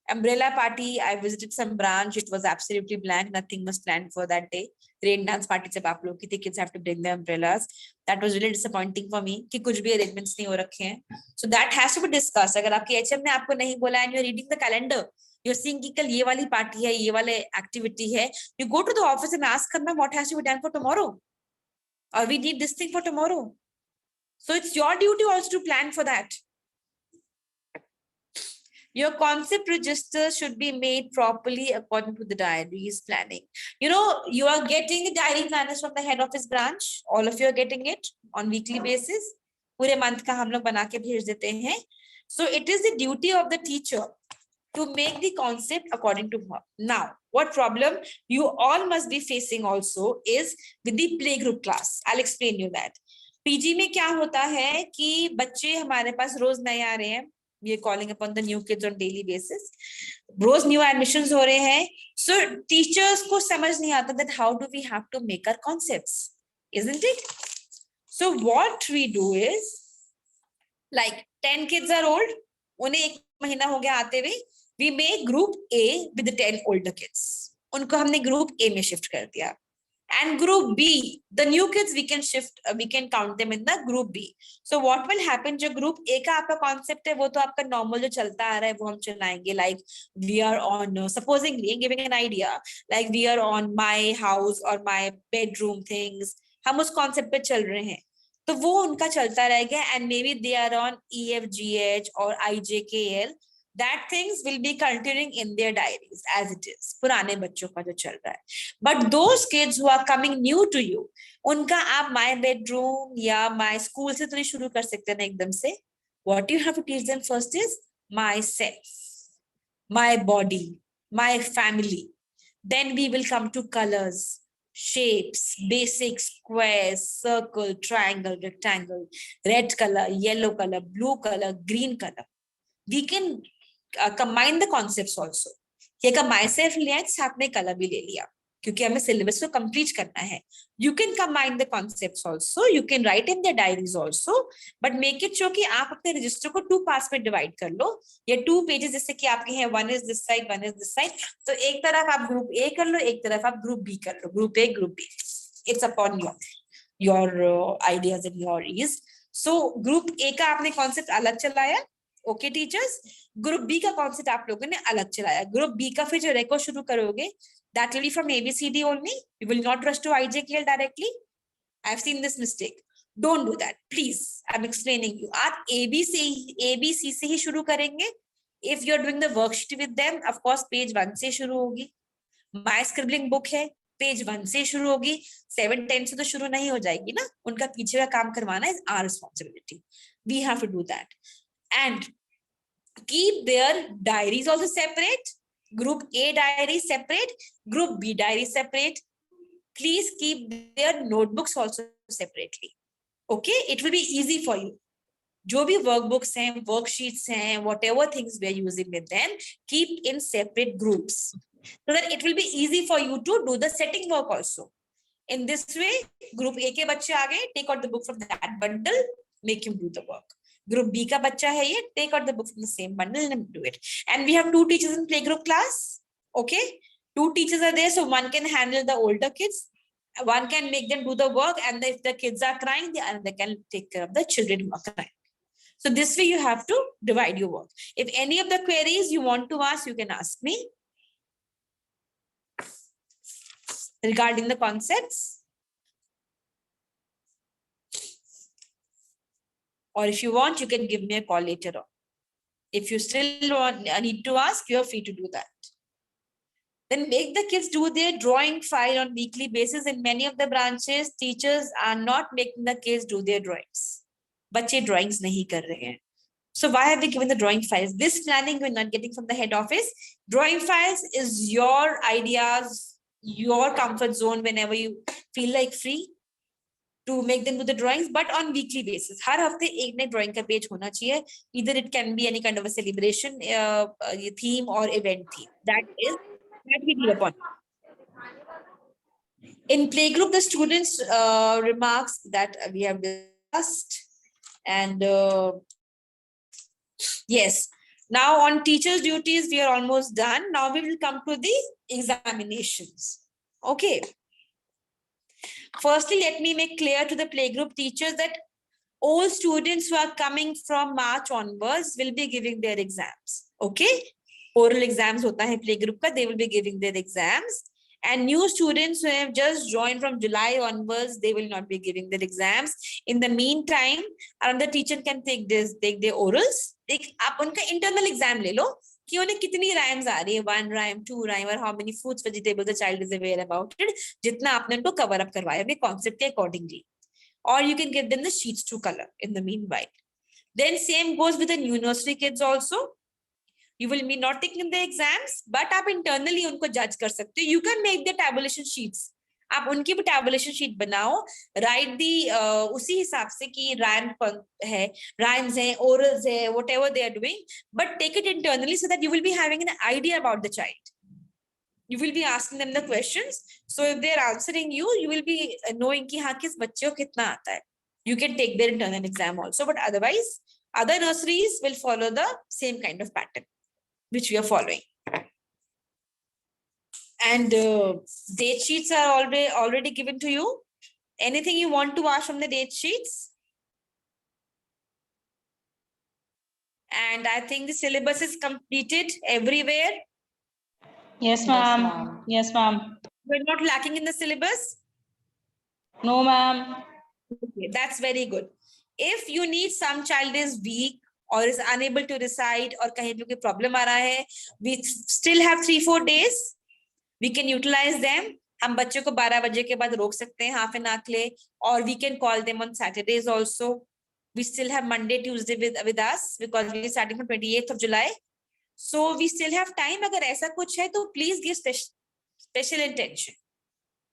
Speaker 2: umbrella party. I visited some branch. It was absolutely blank. Nothing was planned for that day. Rain dance party जब आप लोग की थी, kids have to bring their umbrellas. That was really disappointing for me कि कुछ भी arrangements नहीं हो रखे हैं. So that has to be discussed. अगर आपके HM ने आपको नहीं बोला and you're reading the calendar, you're seeing कि कल ये वाली पार्टी है, ये वाले एक्टिविटी है, you go to the office and ask them what has to be done for tomorrow, or we need this thing for tomorrow. So it's your duty also to plan for that. Your concept register should be made properly according to the diaries planning. You know, you are getting the diary planners from the head office branch. All of you are getting it on weekly basis. पूरे month का हम लोग बना के भेज देते हैं. So it is the duty of the teacher to make the concept according to her. Now, what problem you all must be facing also is with the playgroup class. I'll explain you that. PG में क्या होता है कि बच्चे हमारे पास रोज नए आ रहे हैं. We are calling upon the new kids on daily basis. Rose new admissions हो रहे हैं. So teachers को समझ नहीं आता that how do we have to make our concepts, isn't it? So what we do is, like 10 kids are old, उन्हें 1 महीना हो गया आते हुए, we make group A with the 10 older kids. उनको हमने group A में shift कर दिया. And group B, the new kids we can count them in the group B. So what will happen, जो group A का आपका concept है, वो तो आपका normal जो चलता आ रहा है वो हम चलाएंगे. Like we are on, supposingly giving an idea, like we are on my house or my bedroom things. हम उस concept पे चल रहे हैं. तो वो उनका चलता रहेगा. And maybe they are on EFGH or IJKL. That things will be continuing in their diaries as it is. पुराने बच्चों का जो चल रहा है. But those kids who are coming new to you, उनका आप my bedroom या my school से तो नहीं शुरू कर सकते ना एकदम से. What you have to teach them first is myself, my body, my family. Then we will come to colors, shapes, basic squares, circle, triangle, rectangle, red color, yellow color, blue color, green color. We can combine the concepts also. ये का myself लिया, साथ में color भी ले लिया, क्योंकि हमें syllabus को complete करना है. You can combine the concepts also. You can write in their diaries also, but make it sure कि आप अपने register को 2 parts में divide कर लो. ये 2 pages जैसे कि आपके हैं, one is this side, one is this side. तो एक तरफ आप group A कर लो, एक तरफ आप group B कर लो. Group A, group B. it's upon your ideas and your ease. So group A का आपने कॉन्सेप्ट अलग चलाया, ओके टीचर्स. ग्रुप बी का कॉन्सेप्ट आप लोगों ने अलग चलाया. ग्रुप बी का फिर जो रेको शुरू करोगे, that will be from ABCD only. You will not rush to IJKL directly. I've seen this mistake. Don't do that, please. I'm explaining you. आप ABC से ही शुरू करेंगे. If you're doing the worksheet with them, of course page 1 से शुरू होगी. My scribbling book है, page 1 से शुरू होगी. 7-10 से तो शुरू नहीं हो जाएगी ना. उनका पीछे का काम करवाना is our responsibility. We have to do that. And keep their diaries also separate. Group A diary separate, Group B diary separate. Please keep their notebooks also separately. Okay, it will be easy for you. जो भी workbooks हैं, worksheets हैं, whatever things we are using with them, keep in separate groups so that it will be easy for you to do the setting work also. In this way, Group A के बच्चे आ गए, take out the book from that bundle, make him do the work. Group B का बच्चा है ये, take out the book from the same bundle and do it. And we have 2 teachers in playgroup class. Okay, 2 teachers are there, so one can handle the older kids. One can make them do the work, and if the kids are crying, the other can take care of the children who are crying. So this way you have to divide your work. If any of the queries you want to ask, you can ask me regarding the concepts. Or if you want, you can give me a call later on. If you still need to ask, you are free to do that. Then make the kids do their drawing file on weekly basis. In many of the branches, teachers are not making the kids do their drawings. बच्चे drawings नहीं कर रहे हैं. So why have we given the drawing files? This planning we're not getting from the head office. Drawing files is your ideas, your comfort zone whenever you feel like free to make them do the drawings, but on weekly basis. हर हफ्ते एक नए drawing का page होना चाहिए. Either it can be any kind of a celebration theme or event theme. That we deal upon. In playgroup, the students remarks that we have discussed, and yes, now on teachers' duties, we are almost done. Now we will come to the examinations. Okay. Firstly, let me make clear to the playgroup teachers that all students who are coming from March onwards will be giving their exams. Okay. Oral exams hota hai playgroup ka, they will be giving their exams. And new students who have just joined from July onwards, they will not be giving their exams. In the meantime, another teacher can take their orals. आप उनका internal exam ले लो कि उन्हें कितनी rhymes आ रही है, 1 rhyme, 2 rhyme, और how many fruits, vegetables the child is aware about it. जितना आपने उनको cover up करवाया अपने concept के accordingly. Or you can give them the sheets to color in the meanwhile. Then same goes with the new nursery kids also. You will be not taking the exams, but आप internally उनको judge कर सकते हो. You can make the tabulation sheets. आप उनकी भी tabulation sheet बनाओ, write the उसी हिसाब से कि rhyme है, rhymes है, orals है, whatever they are doing, but take it internally so that you will be having an idea about the child. You will be asking them the questions. So if they are answering you, you will be knowing कि हाँ किस बच्चे को कितना आता है. You can take their internal exam also, but otherwise, other nurseries will follow the same kind of pattern which we are following. And date sheets are already given to you. Anything you want to ask from the date sheets? And I think the syllabus is completed everywhere.
Speaker 6: Yes, ma'am. Yes, ma'am.
Speaker 2: We're not lacking in the syllabus?
Speaker 6: No, ma'am.
Speaker 2: Okay, that's very good. If you need some child is weak or is unable to recite or kahin pe koi problem aa raha hai, we still have 3-4 days. We can utilize them. हम बच्चों को 12 बजे के बाद रोक सकते हैं half an hour के लिए, or we can call them on Saturdays also. We still have Monday, Tuesday with us because we are starting from 28th of July. So we still have time. अगर ऐसा कुछ है तो please give special attention.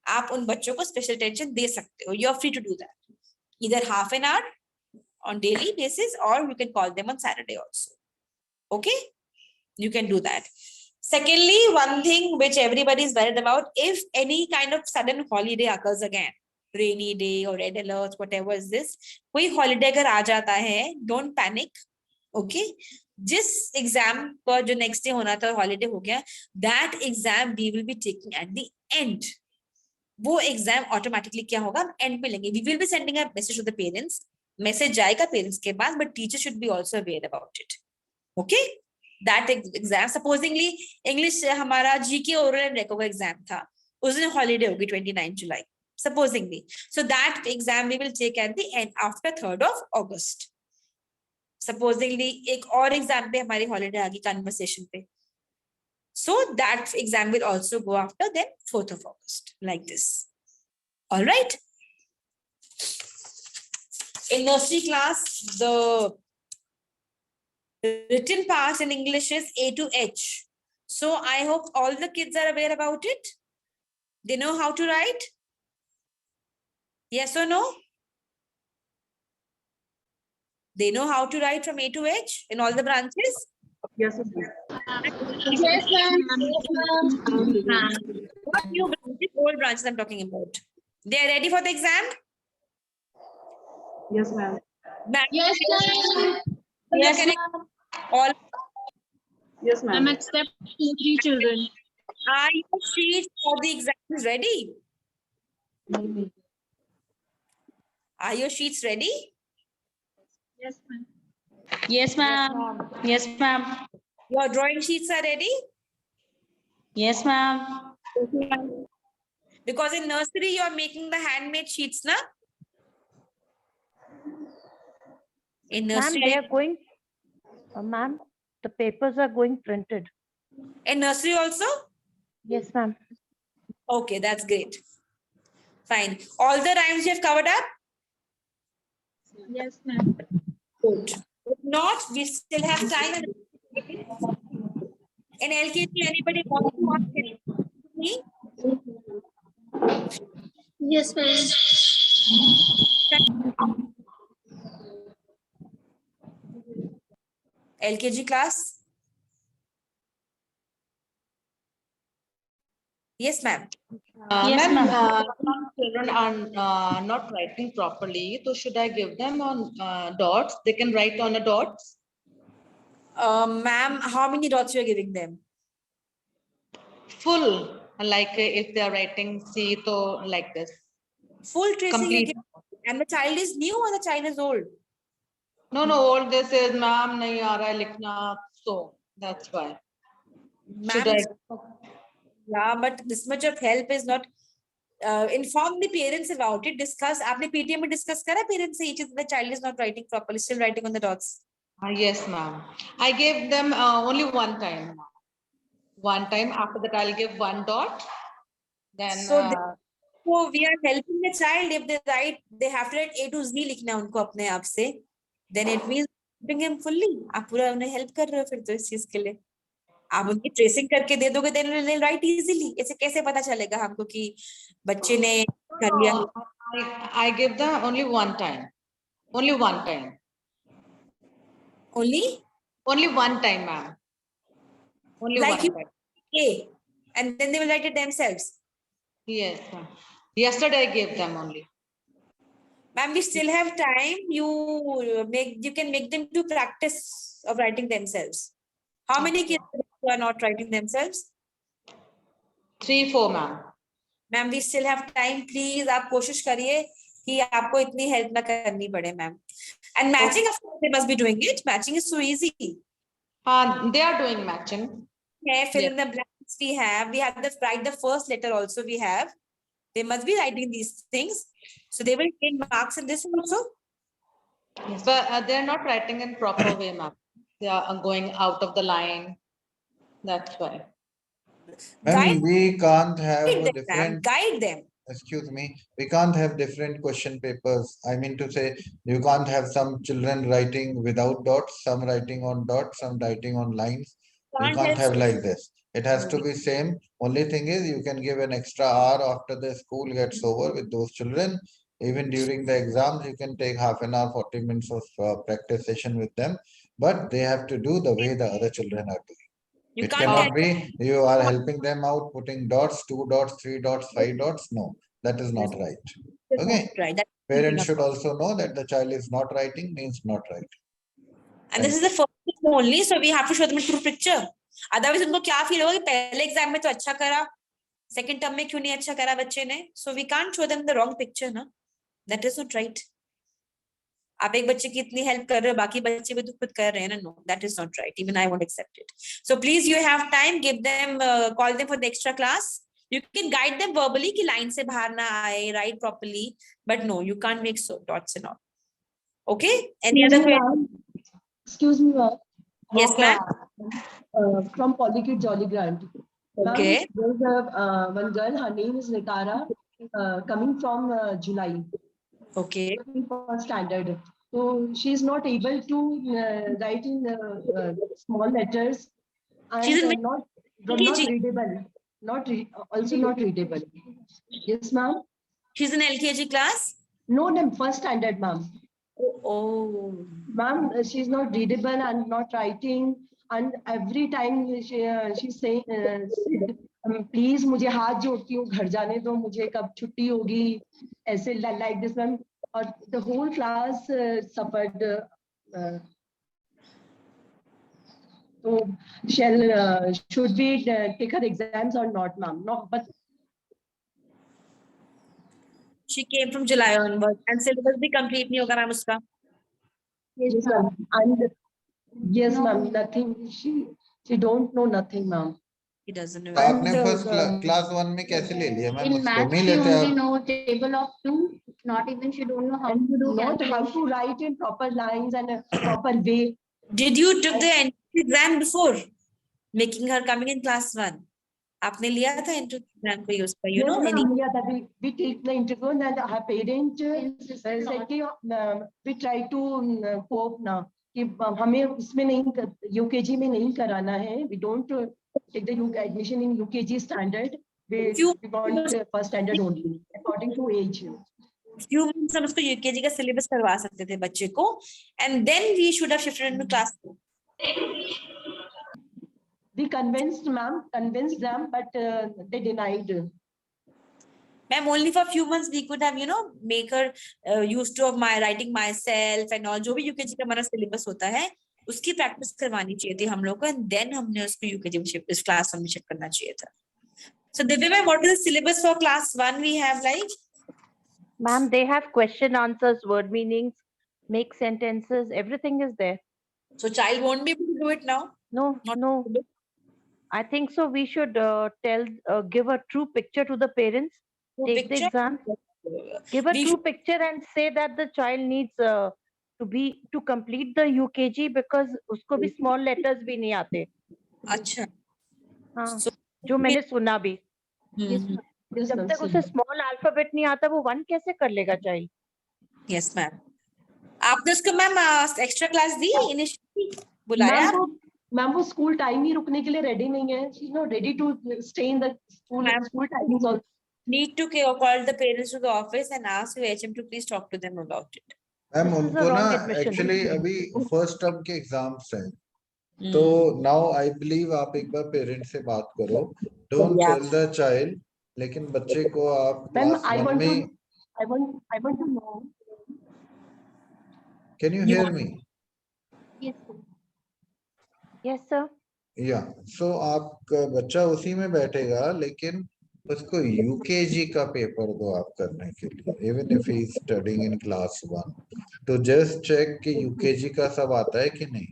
Speaker 2: आप उन बच्चों को special attention दे सकते हो. You are free to do that. Either half an hour on daily basis, or you can call them on Saturday also. Okay, you can do that. Secondly, one thing which everybody is worried about, if any kind of sudden holiday occurs again, rainy day or red alert, whatever is this, कोई holiday अगर आ जाता है, don't panic. Okay, जिस exam पर जो next day होना था holiday हो गया, that exam we will be taking at the end. वो एग्जाम ऑटोमेटिकली क्या होगा, एंड पे लेंगे. We will be sending a message to the parents. Message जाएगा पेरेंट्स के पास, but teacher should be also aware about it. Okay, that exam supposingly English हमारा GK oral and रेको का एग्जाम था, उस दिन हॉलीडे होगी 29 जुलाई supposingly. So that exam we will take at the end after 3rd of August. Supposingly एक और exam पे हमारी हॉलीडे आ गई कन्वर्सेशन पे, so that exam will also go after then 4th of August, like this. All right. In nursery class, the written part in English is A to H. So I hope all the kids are aware about it. They know how to write. Yes or no? They know how to write from A to H in all the branches?
Speaker 4: Yes,
Speaker 3: Yes, ma'am.
Speaker 2: What new branches? Old branches I'm talking about. They are ready for the exam?
Speaker 4: yes, ma'am.
Speaker 3: Yes, ma'am.
Speaker 2: Yes, all
Speaker 4: Yes, ma'am.
Speaker 3: Except 2-3 children.
Speaker 2: are your sheets for the exam ready? Are your sheets ready?
Speaker 3: Yes, ma'am.
Speaker 6: Yes, ma'am. Yes, ma'am.
Speaker 2: Your drawing sheets are ready?
Speaker 6: Yes, ma'am.
Speaker 2: Because in nursery you are making the handmade sheets, na? In
Speaker 5: Ma'am,
Speaker 2: nursery,
Speaker 5: they are going, ma'am, the papers are going printed.
Speaker 2: in nursery also?
Speaker 5: Yes, ma'am.
Speaker 2: Okay, that's great. Fine. All the rhymes you have covered up?
Speaker 3: Yes, ma'am.
Speaker 2: Good. If not, we still have time. In LKG, anybody want to ask me?
Speaker 3: Yes, ma'am.
Speaker 2: LKG class? Yes, ma'am.
Speaker 6: Yes,
Speaker 7: Ma'am,
Speaker 6: ma'am.
Speaker 7: some children are not writing properly. So should I give them on dots? They can write on a dots.
Speaker 2: Ma'am, how many dots you are giving them?
Speaker 7: Full, like if they are writing C, so like this.
Speaker 2: Full tracing.
Speaker 7: Complete.
Speaker 2: And the child is new or the child is old?
Speaker 7: No, all this is ma'am nahi aa raha hai likhna, so that's why. Should
Speaker 2: Ma'am,
Speaker 7: I?
Speaker 2: yeah, but this much of help is not. Inform the parents about it. Discuss. आपने PTM में discuss करा parents से ये चीज़, the child is not writing properly, still writing on the dots.
Speaker 7: Yes, ma'am. I gave them only one time. One time. After that, I'll give one dot. Then.
Speaker 2: So we are helping the child. If they write, they have to write A to Z लिखना उनको अपने आप से. Then it means helping him fully. आप पूरा उन्हें help कर रहे हो फिर तो इस चीज के लिए. आप उनकी ट्रेसिंग करके दे दोगे, then they'll write easily. ऐसे कैसे पता चलेगा हमको कि बच्चे ने कर लिया?
Speaker 7: I give them only one time. Only one time.
Speaker 2: Only?
Speaker 7: Only one time, ma'am. Only
Speaker 2: Like
Speaker 7: one
Speaker 2: you
Speaker 7: time.
Speaker 2: A, and then they will write it themselves.
Speaker 7: Yes, ma'am. Yesterday I gave them only.
Speaker 2: Ma'am, we still have time. You can make them do practice of writing themselves. How many kids who are not writing themselves?
Speaker 7: 3, 4, ma'am.
Speaker 2: Ma'am, we still have time. Please, आप कोशिश करिए कि आपको इतनी help ना करनी पड़े, ma'am. And matching, of course, they must be doing it. Matching is so easy.
Speaker 7: They are doing matching.
Speaker 2: Yeah, fill in the blanks we have. We have to write the first letter also we have. They must be writing these things. So they will gain marks in this also.
Speaker 7: Yes, but they are not writing in proper way, ma'am. They are going out of the line. That's why.
Speaker 1: And we can't have
Speaker 2: Guide them, ma'am.
Speaker 1: different,
Speaker 2: Guide them.
Speaker 1: excuse me, we can't have different question papers. I mean to say, you can't have some children writing without dots, some writing on dots, some writing on lines. You can't have like this. It has to be same. Only thing is you can give an extra hour after the school gets over with those children. Even during the exams, you can take half an hour, 40 minutes of practice session with them. But they have to do the way the other children are doing.
Speaker 2: You
Speaker 1: It
Speaker 2: can't
Speaker 1: cannot be you are helping them out, putting dots, 2 dots, 3 dots, 5 dots. No, that is not right. Okay.
Speaker 2: Right. That's
Speaker 1: Parents should also know that the child is not writing means not writing.
Speaker 2: And this is the first thing only, so we have to show them a true picture. Otherwise, उनको क्या feel होगा कि पहले exam में तो अच्छा करा, second term में क्यों नहीं अच्छा करा बच्चे ने? So we can't show them the wrong picture ना, दैट इज नॉट राइट. आप एक बच्चे की इतनी हेल्प कर रहे हो, बाकी बच्चे भी तो खुद कर रहे हैं ना. No, that is not right. Even I won't accept it. So please you have time, give them, call them for the extra class. You can guide them verbally कि line से बाहर ना आए, write properly, but no, you can't make so dots and all. Okay? Any other question?
Speaker 8: Excuse me, ma'am.
Speaker 2: Yes, ma'am.
Speaker 8: From Polykit Jolly Grant.
Speaker 2: Okay.
Speaker 8: Ma'am, there's one girl, her name is Nitara, coming from July,
Speaker 2: Okay.
Speaker 8: for standard. So she is not able to write in small letters
Speaker 2: She's
Speaker 8: and
Speaker 2: in
Speaker 8: not
Speaker 2: LKG.
Speaker 8: readable. Also not readable. Yes, ma'am.
Speaker 2: She's in LKG class.
Speaker 8: No, ma'am, first standard, ma'am.
Speaker 2: Oh.
Speaker 8: Ma'am, she's not readable and not writing, and every time she's saying, please मुझे हाथ जोड़ती हूँ, घर जाने दो, मुझे कब छुट्टी होगी, ऐसे like this, ma'am. Or the whole class suffered. So should we take her exams or not, ma'am? No, but
Speaker 2: She came from July onwards and syllabus भी complete नहीं होगा मैम उसका.
Speaker 8: yes, ma'am. And yes, ma'am, nothing. She don't know nothing, ma'am.
Speaker 2: He doesn't know.
Speaker 1: आपने
Speaker 8: And,
Speaker 1: first class 1 में कैसे ले लिया ma'am?
Speaker 3: In
Speaker 1: उसको
Speaker 3: math,
Speaker 1: नहीं
Speaker 3: she
Speaker 1: लेते
Speaker 3: only
Speaker 1: आप?
Speaker 3: know table of 2. Not even she don't know how
Speaker 8: and
Speaker 3: to do
Speaker 8: not how
Speaker 3: calculation.
Speaker 8: to write in proper lines and a proper way.
Speaker 2: Did you took the entrance exam before making her coming in class 1? आपने लिया था entrance exam को use पर, you know, any?
Speaker 8: Yeah, that we take the interview and her parent said कि we try to cope now कि हमें उसमें नहीं, UKG में नहीं कराना है. We don't take the admission in UKG standard. We want first standard only according to age.
Speaker 2: Few months हम उसको UKG का syllabus करवा सकते थे बच्चे को, and then we should have shifted into class 2.
Speaker 8: We convinced them, but they denied.
Speaker 2: Ma'am, only for a few months we could have, you know, make her used to of my writing myself and all. जो भी UKG का हमारा syllabus होता है, उसकी practice करवानी चाहिए थी हम लोग को, and then हमने उसको UKG में shift, इस class 1 में shift करना चाहिए था. So Divya ma'am, what is the syllabus for class 1? We have like,
Speaker 5: Ma'am, they have question answers, word meanings, make sentences, everything is there.
Speaker 2: so child won't be able to do it now.
Speaker 5: No,
Speaker 2: Not
Speaker 5: no,
Speaker 2: possible.
Speaker 5: I think so. We should give a true picture to the parents,
Speaker 2: So
Speaker 5: take the
Speaker 2: picture,
Speaker 5: exam, give a
Speaker 2: we
Speaker 5: true
Speaker 2: should,
Speaker 5: picture and say that the child needs to complete the UKG because उसको भी small letters भी नहीं आते.
Speaker 2: अच्छा.
Speaker 5: हाँ,
Speaker 2: So,
Speaker 5: जो मैंने सुना भी.
Speaker 2: Mhm.
Speaker 5: जब तक उसे small alphabet नहीं आता, वो 1 कैसे कर लेगा child?
Speaker 2: Yes ma'am. आपने उसको मैम एक्स्ट्रा क्लास दी इनिशियली, बुलाया?
Speaker 8: मैम वो स्कूल टाइम ही रुकने के लिए रेडी नहीं है. She is not ready to stay in the school timings also.
Speaker 2: Need to call the parents to the office and ask your HM to please talk to them about it.
Speaker 1: Ma'am
Speaker 5: This is a
Speaker 1: उनको ना
Speaker 5: wrong admission.
Speaker 1: Actually अभी first term के exams हैं, तो now I believe आप एक बार parents से बात करो. डोंट टेल द चाइल्ड, लेकिन बच्चे को आप क्लास 1 में.
Speaker 8: I want to know.
Speaker 1: Can you hear me?
Speaker 3: Yes, sir.
Speaker 5: Yes, sir.
Speaker 1: या सो आपका बच्चा उसी में बैठेगा, लेकिन उसको यूकेजी का पेपर दो आप करने के लिए, even if he is studying in class 1, तो जस्ट चेक कि यूकेजी का सब आता है कि नहीं,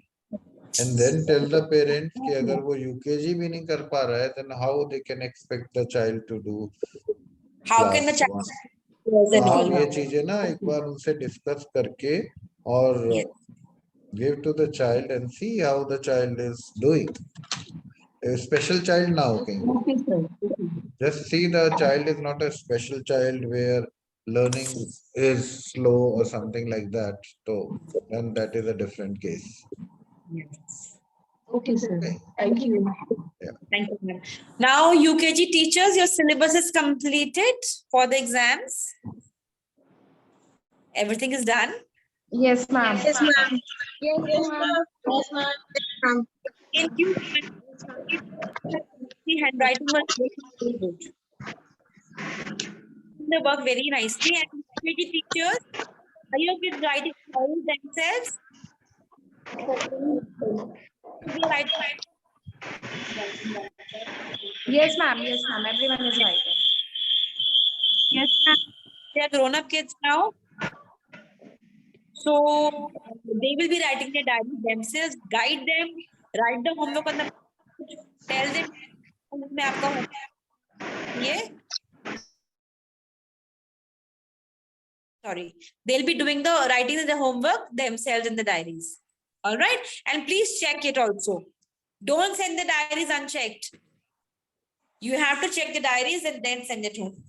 Speaker 1: and then tell the parents कि अगर वो यूकेजी भी नहीं कर पा रहा है, then how they can expect the child to do.
Speaker 2: How can the child?
Speaker 1: तो आप ये चीजें ना एक बार उनसे डिस्कस करके और give to the child and see how the child is doing. A special child now, okay.
Speaker 8: Okay, sir.
Speaker 1: Just see the child is not a special child where learning is slow or something like that. So then that is a different case.
Speaker 8: Okay, sir. Thank you.
Speaker 2: Thank you, ma'am. Now, UKG teachers, your syllabus is completed for the exams. Everything is done.
Speaker 3: Yes, ma'am.
Speaker 4: Yes, ma'am.
Speaker 3: Yes, ma'am.
Speaker 4: Yes, ma'am.
Speaker 2: In you, the handwriting was very good. They work very nicely. And UKG teachers, are your kids writing all themselves? They write
Speaker 3: Yes, ma'am. Yes, ma'am. Everyone is writing.
Speaker 5: Yes, ma'am.
Speaker 2: They are grown-up kids now. So they will be writing their diary themselves, guide them, write the homework on the tell them मैं आपका homework ये sorry, they'll be doing the writing the homework themselves in the diaries. All right, and please check it also. Don't send the diaries unchecked. You have to check the diaries and then send it home.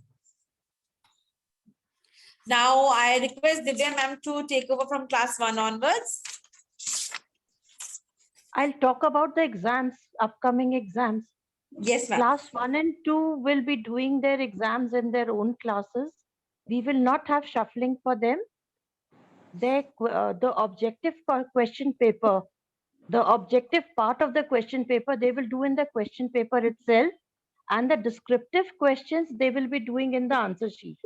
Speaker 2: Now I request Divya ma'am to take over from class 1 onwards.
Speaker 5: I'll talk about the exams, upcoming exams.
Speaker 2: Yes, ma'am.
Speaker 5: Class 1 and 2 will be doing their exams in their own classes. We will not have shuffling for them. The objective question paper, the objective part of the question paper, they will do in the question paper itself, and the descriptive questions they will be doing in the answer sheet.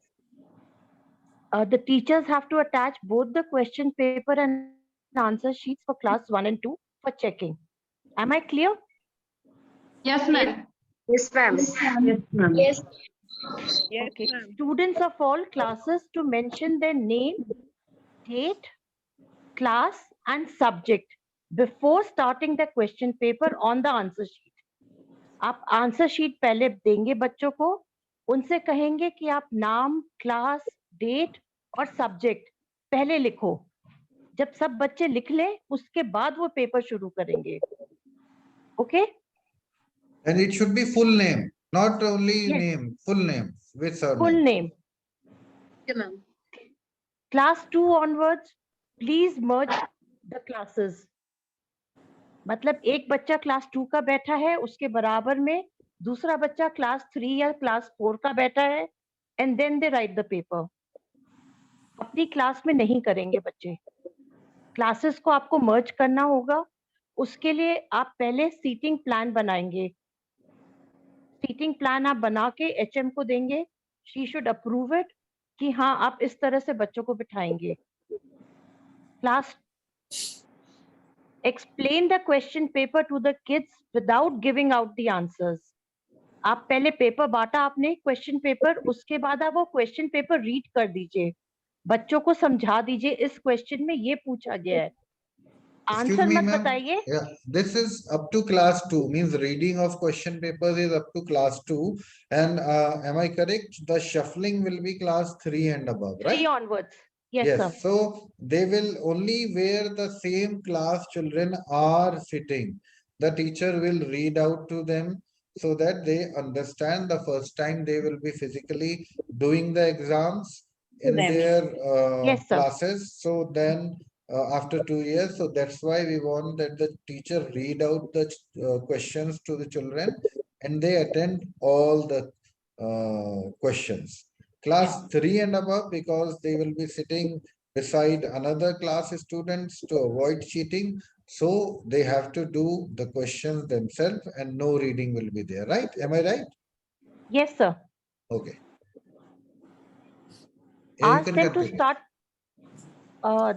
Speaker 5: The teachers have to attach both the question paper and answer sheets for class 1 and 2 for checking. Am I clear?
Speaker 3: Yes, ma'am.
Speaker 4: Yes, ma'am. Yes, ma'am.
Speaker 3: Yes.
Speaker 2: Yes,
Speaker 5: Okay.
Speaker 2: ma'am.
Speaker 5: Students of all classes to mention their name, date, class, and subject before starting the question paper on the answer sheet. आप answer sheet पहले देंगे बच्चों को, उनसे कहेंगे कि आप नाम, क्लास, डेट और सब्जेक्ट पहले लिखो. जब सब बच्चे लिख लें, उसके बाद वो पेपर शुरू करेंगे. Okay?
Speaker 1: And it should be full name, not only
Speaker 5: Yes.
Speaker 1: name, full name with surname.
Speaker 5: Full name.
Speaker 3: Okay, ma'am.
Speaker 5: Class 2 onwards, please merge the classes. मतलब एक बच्चा क्लास 2 का बैठा है, उसके बराबर में दूसरा बच्चा क्लास 3 या क्लास 4 का बैठा है, and then they write the paper. अपनी क्लास में नहीं करेंगे बच्चे. क्लासेस को आपको मर्ज करना होगा. उसके लिए आप पहले सीटिंग प्लान बनाएंगे. सीटिंग प्लान आप बना के एचएम को देंगे. शी शुड अप्रूव इट कि हाँ आप इस तरह से बच्चों को बिठाएंगे. Class explain the question paper to the kids without giving out the answers. आप पहले पेपर बांटा आपने क्वेश्चन पेपर, उसके बाद आप वो क्वेश्चन पेपर रीड कर दीजिए. बच्चों को समझा दीजिए इस क्वेश्चन में ये पूछा गया है.
Speaker 1: Excuse
Speaker 5: आंसर
Speaker 1: me,
Speaker 5: मत
Speaker 1: ma'am.
Speaker 5: बताइए.
Speaker 1: Yeah, this is up to class 2, means reading of question papers is up to class 2. And am I correct? The shuffling will be class 3 and above, right?
Speaker 5: 3 onwards. Yes,
Speaker 1: Yes,
Speaker 5: sir.
Speaker 1: so they will only where the same class children are sitting. The teacher will read out to them so that they understand the first time they will be physically doing the exams in
Speaker 2: them.
Speaker 1: their
Speaker 5: Yes, sir.
Speaker 1: classes. So then after 2 years, so that's why we want that the teacher read out the questions to the children and they attend all the questions. Class 3 and above, because they will be sitting beside another class students to avoid cheating. So they have to do the questions themselves and no reading will be there, right? Am I right?
Speaker 5: Yes, sir.
Speaker 1: Okay. Yeah, you
Speaker 5: Ask
Speaker 1: can
Speaker 5: them to
Speaker 1: continue.
Speaker 5: start.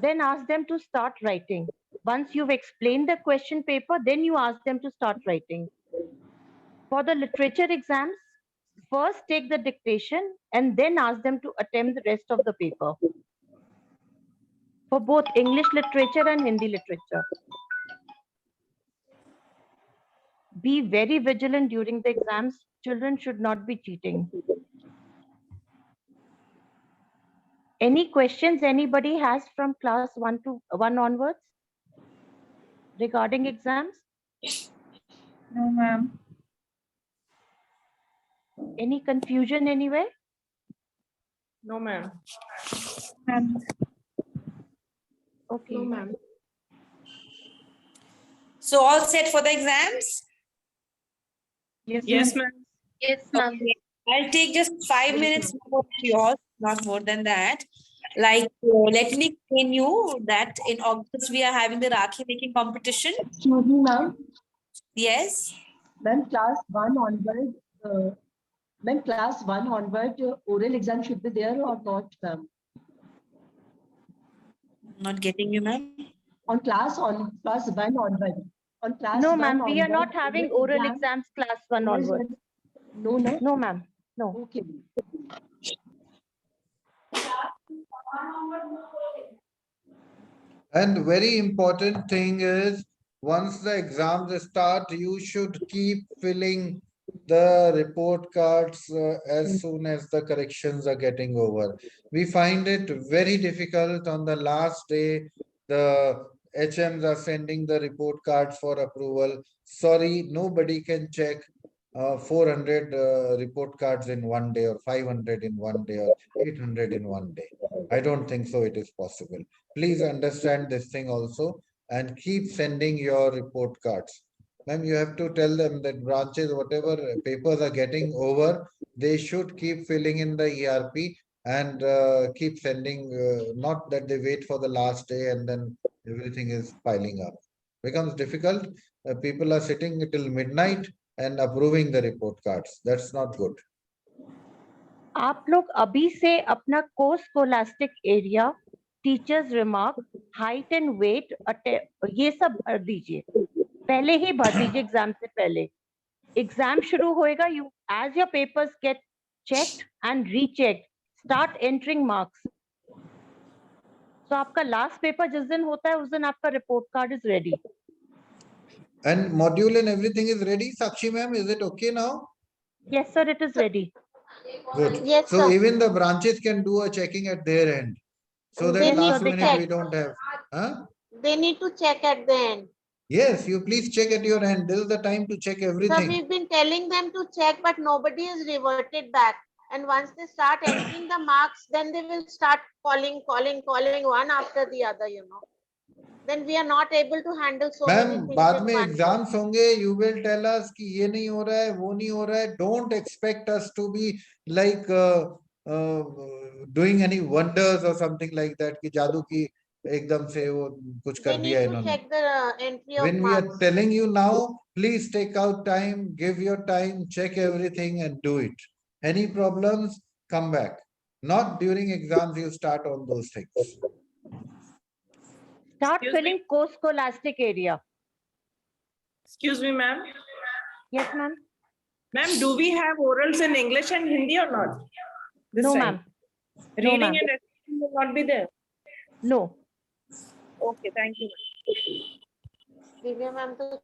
Speaker 5: Then ask them to start writing. Once you've explained the question paper, then you ask them to start writing. For the literature exams, first take the dictation and then ask them to attempt the rest of the paper. For both English literature and Hindi literature. Be very vigilant during the exams. Children should not be cheating. Any questions anybody has from class 1 to 1 onwards regarding exams?
Speaker 3: No, ma'am.
Speaker 5: Any confusion anywhere?
Speaker 4: No, ma'am.
Speaker 5: Okay.
Speaker 4: No, ma'am.
Speaker 2: So all set for the exams?
Speaker 4: Yes, ma'am.
Speaker 3: Yes, ma'am.
Speaker 2: Okay. I'll take just 5 minutes more of yours, not more than that. Like, let me explain you that in August we are having the Rakhi making competition.
Speaker 8: Excuse me, ma'am.
Speaker 2: Yes.
Speaker 8: Ma'am, class 1 onward, ma'am, class 1 onward, oral exam should be there or not, ma'am?
Speaker 2: Not getting you, ma'am.
Speaker 8: On class 1 onward. On class
Speaker 5: No,
Speaker 8: one
Speaker 5: ma'am, we are not
Speaker 8: onwards,
Speaker 5: having
Speaker 8: the
Speaker 5: oral
Speaker 8: exam-
Speaker 5: exams class 1
Speaker 8: No,
Speaker 5: onwards.
Speaker 8: oral exams class 1 onwards. No, no.
Speaker 5: No, ma'am. No.
Speaker 8: Okay.
Speaker 1: And very important thing is, once the exams start, you should keep filling the report cards as soon as the corrections are getting over. We find it very difficult on the last day. The HMs are sending the report cards for approval. Sorry, nobody can check 400 report cards in one day, or 500 in one day, or 800 in one day. I don't think so it is possible. Please understand this thing also and keep sending your report cards. Ma'am, you have to tell them that branches, whatever papers are getting over, they should keep filling in the ERP and keep sending, not that they wait for the last day and then everything is piling up. Becomes difficult. People are sitting till midnight and approving the report cards. That's not good.
Speaker 5: आप लोग अभी से अपना course coscholastic area, teachers remark, height and weight, ये सब भर दीजिए, पहले ही भर दीजिए एग्जाम से पहले. एग्जाम शुरू होएगा, you as your papers get checked and rechecked, start entering marks. तो आपका लास्ट पेपर जिस दिन होता है उस दिन आपका report card is ready.
Speaker 1: And module and everything is ready, Sakshi ma'am, is it okay now?
Speaker 5: Yes sir, it is ready.
Speaker 1: Good.
Speaker 3: Yes,
Speaker 1: So
Speaker 3: sir.
Speaker 1: even the branches can do a checking at their end. So that
Speaker 3: They
Speaker 1: last
Speaker 3: need to
Speaker 1: minute we
Speaker 3: check.
Speaker 1: don't have. Huh?
Speaker 3: They need to check at the end.
Speaker 1: Yes, you please check at your end. This is the time to check
Speaker 3: So
Speaker 1: everything.
Speaker 3: we've been telling them to check, but nobody has reverted back. And once they start entering the marks, then they will start calling one after the other, you know. Then we are not able to handle so many
Speaker 1: Ma'am,
Speaker 3: things
Speaker 1: बाद
Speaker 3: in
Speaker 1: में
Speaker 3: one go.
Speaker 1: exams होंगे, you will tell us कि ये नहीं हो रहा है, वो नहीं हो रहा है. Don't expect us to be like doing any wonders or something like that कि जादू की एकदम से वो कुछ
Speaker 3: They
Speaker 1: कर
Speaker 3: need
Speaker 1: दिया
Speaker 3: to
Speaker 1: इन्होंने.
Speaker 3: check the entry of
Speaker 1: When we are
Speaker 3: marks.
Speaker 1: telling you now, please take out time, give your time, check everything and do it. Any problems, come back. Not during exams, you start on those things.
Speaker 5: Start
Speaker 4: Excuse
Speaker 5: filling course scholastic area.
Speaker 4: Excuse me, ma'am.
Speaker 5: Yes ma'am.
Speaker 4: Ma'am, do we have orals in English and Hindi or not? This
Speaker 5: No
Speaker 4: time?
Speaker 5: ma'am. No,
Speaker 4: Reading
Speaker 5: ma'am.
Speaker 4: and writing will not be there.
Speaker 5: No.
Speaker 4: Okay, thank you.
Speaker 3: Divya ma'am, to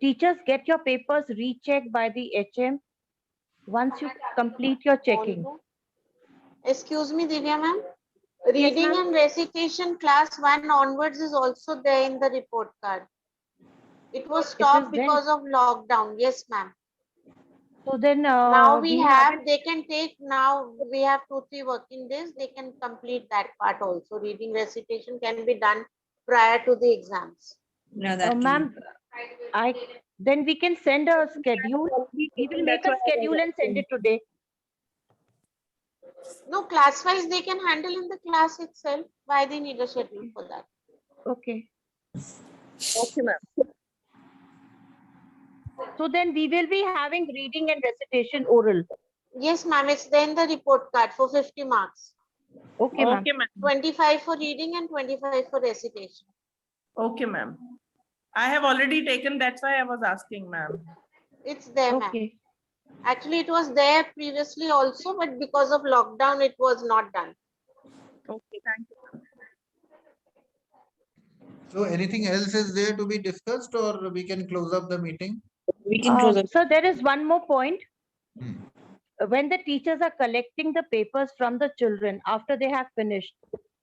Speaker 5: Teachers, get your papers rechecked by the HM once you complete your checking.
Speaker 3: excuse me, Divya ma'am.
Speaker 5: Yes,
Speaker 3: Reading
Speaker 5: ma'am.
Speaker 3: and recitation class 1 onwards is also there in the report card. It was stopped
Speaker 5: there.
Speaker 3: because of lockdown. Yes, ma'am.
Speaker 5: So then
Speaker 3: Now we have,
Speaker 5: haven't-
Speaker 3: they can take, now we have 2-3 working days. They can complete that part also. Reading recitation can be done prior to the exams.
Speaker 2: No, that can-
Speaker 5: ma'am, then we can send a schedule. We will make a schedule and send it today.
Speaker 3: No, class wise, they can handle in the class itself. Why they need a schedule for that?
Speaker 5: Okay.
Speaker 4: Okay, ma'am.
Speaker 5: So then we will be having reading and recitation oral.
Speaker 3: Yes, ma'am. It's there in the report card for 50 marks.
Speaker 5: Okay, ma'am.
Speaker 4: Okay, ma'am.
Speaker 3: 25 for reading and 25 for recitation.
Speaker 4: Okay, ma'am. I have already taken, that's why I was asking, ma'am.
Speaker 3: It's there, ma'am.
Speaker 5: Okay.
Speaker 3: Actually, it was there previously also, but because of lockdown, it was not done.
Speaker 4: Okay, thank you.
Speaker 1: So anything else is there to be discussed, or we can close up the meeting?
Speaker 2: We can close up.
Speaker 5: So there is one more point.
Speaker 1: Hmm.
Speaker 5: When the teachers are collecting the papers from the children after they have finished,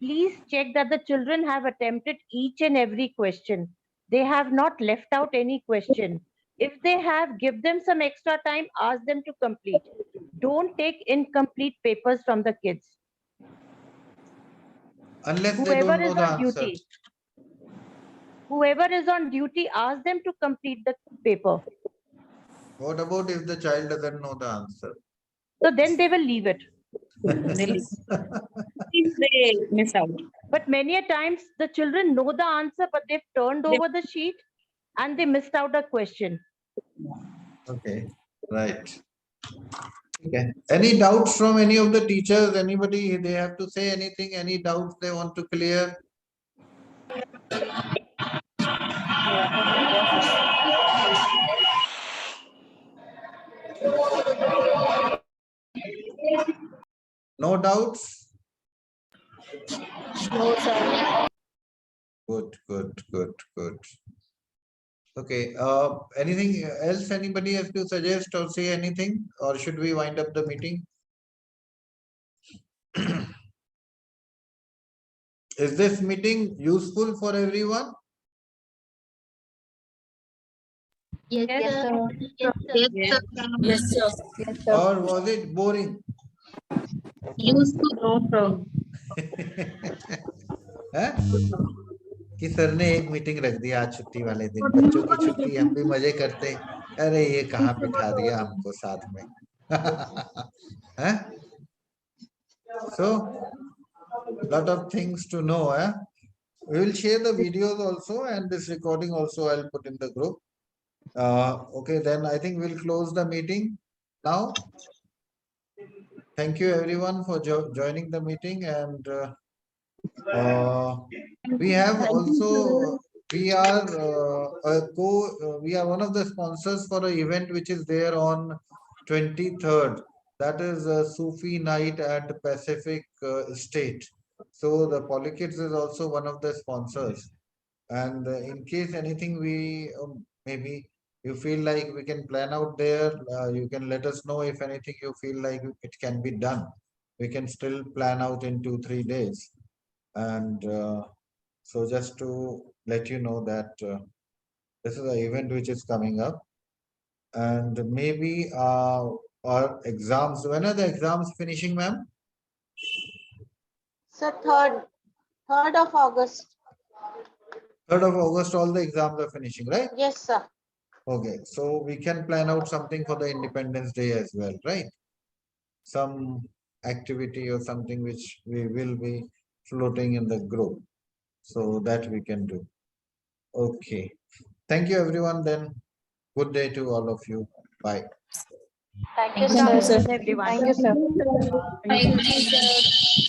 Speaker 5: please check that the children have attempted each and every question. They have not left out any question. If they have, give them some extra time, ask them to complete. Don't take incomplete papers from the kids.
Speaker 1: Unless they
Speaker 5: Whoever
Speaker 1: don't know
Speaker 5: is
Speaker 1: the
Speaker 5: on
Speaker 1: answer.
Speaker 5: duty. Whoever is on duty, ask them to complete the paper.
Speaker 1: What about if the child doesn't know the answer?
Speaker 5: So then they will leave it.
Speaker 2: If they miss out.
Speaker 5: But many a times the children know the answer, but they've turned over the sheet and they missed out a question.
Speaker 1: Okay, right. Okay. Any doubts from any of the teachers? Anybody, they have to say anything? Any doubts they want to clear? No doubts?
Speaker 6: No, sir.
Speaker 1: Good, good, good, good. Okay. Anything else anybody has to suggest or say anything? Or should we wind up the meeting? Is this meeting useful for everyone?
Speaker 6: Yes, sir.
Speaker 7: Yes,
Speaker 2: Yes, sir.
Speaker 6: Yes,
Speaker 1: Or was it boring?
Speaker 6: Useful. No, sir.
Speaker 1: हैं? कि sir ने एक meeting रख दिया आज छुट्टी वाले दिन, बच्चों की छुट्टी, हम भी मजे करते, अरे ये कहाँ बिठा दिया हमको साथ में. हैं? So lot of things to know. We will share the videos also, and this recording also I'll put in the group. Okay, then I think we'll close the meeting now. Thank you everyone for joining the meeting, and we have also we are we are one of the sponsors for an event which is there on 23rd. That is a Sufi night at Pacific State. So the Polykids is also one of the sponsors. And in case anything we maybe you feel like we can plan out there, you can let us know. If anything you feel like it can be done, we can still plan out in 2-3 days. And so just to let you know that this is an event which is coming up, and maybe our exams, when are the exams finishing, ma'am?
Speaker 3: So 3rd of August.
Speaker 1: 3rd of August, all the exams are finishing, right?
Speaker 3: Yes, sir.
Speaker 1: Okay, so we can plan out something for the Independence Day as well, right? Some activity or something which we will be floating in the group, so that we can do. Okay, thank you everyone then. Good day to all of you. Bye.
Speaker 5: Thank you,
Speaker 6: Thank you,
Speaker 5: sir.
Speaker 6: sir.
Speaker 5: Everyone.
Speaker 6: Thank you, sir.
Speaker 2: Thank you, sir.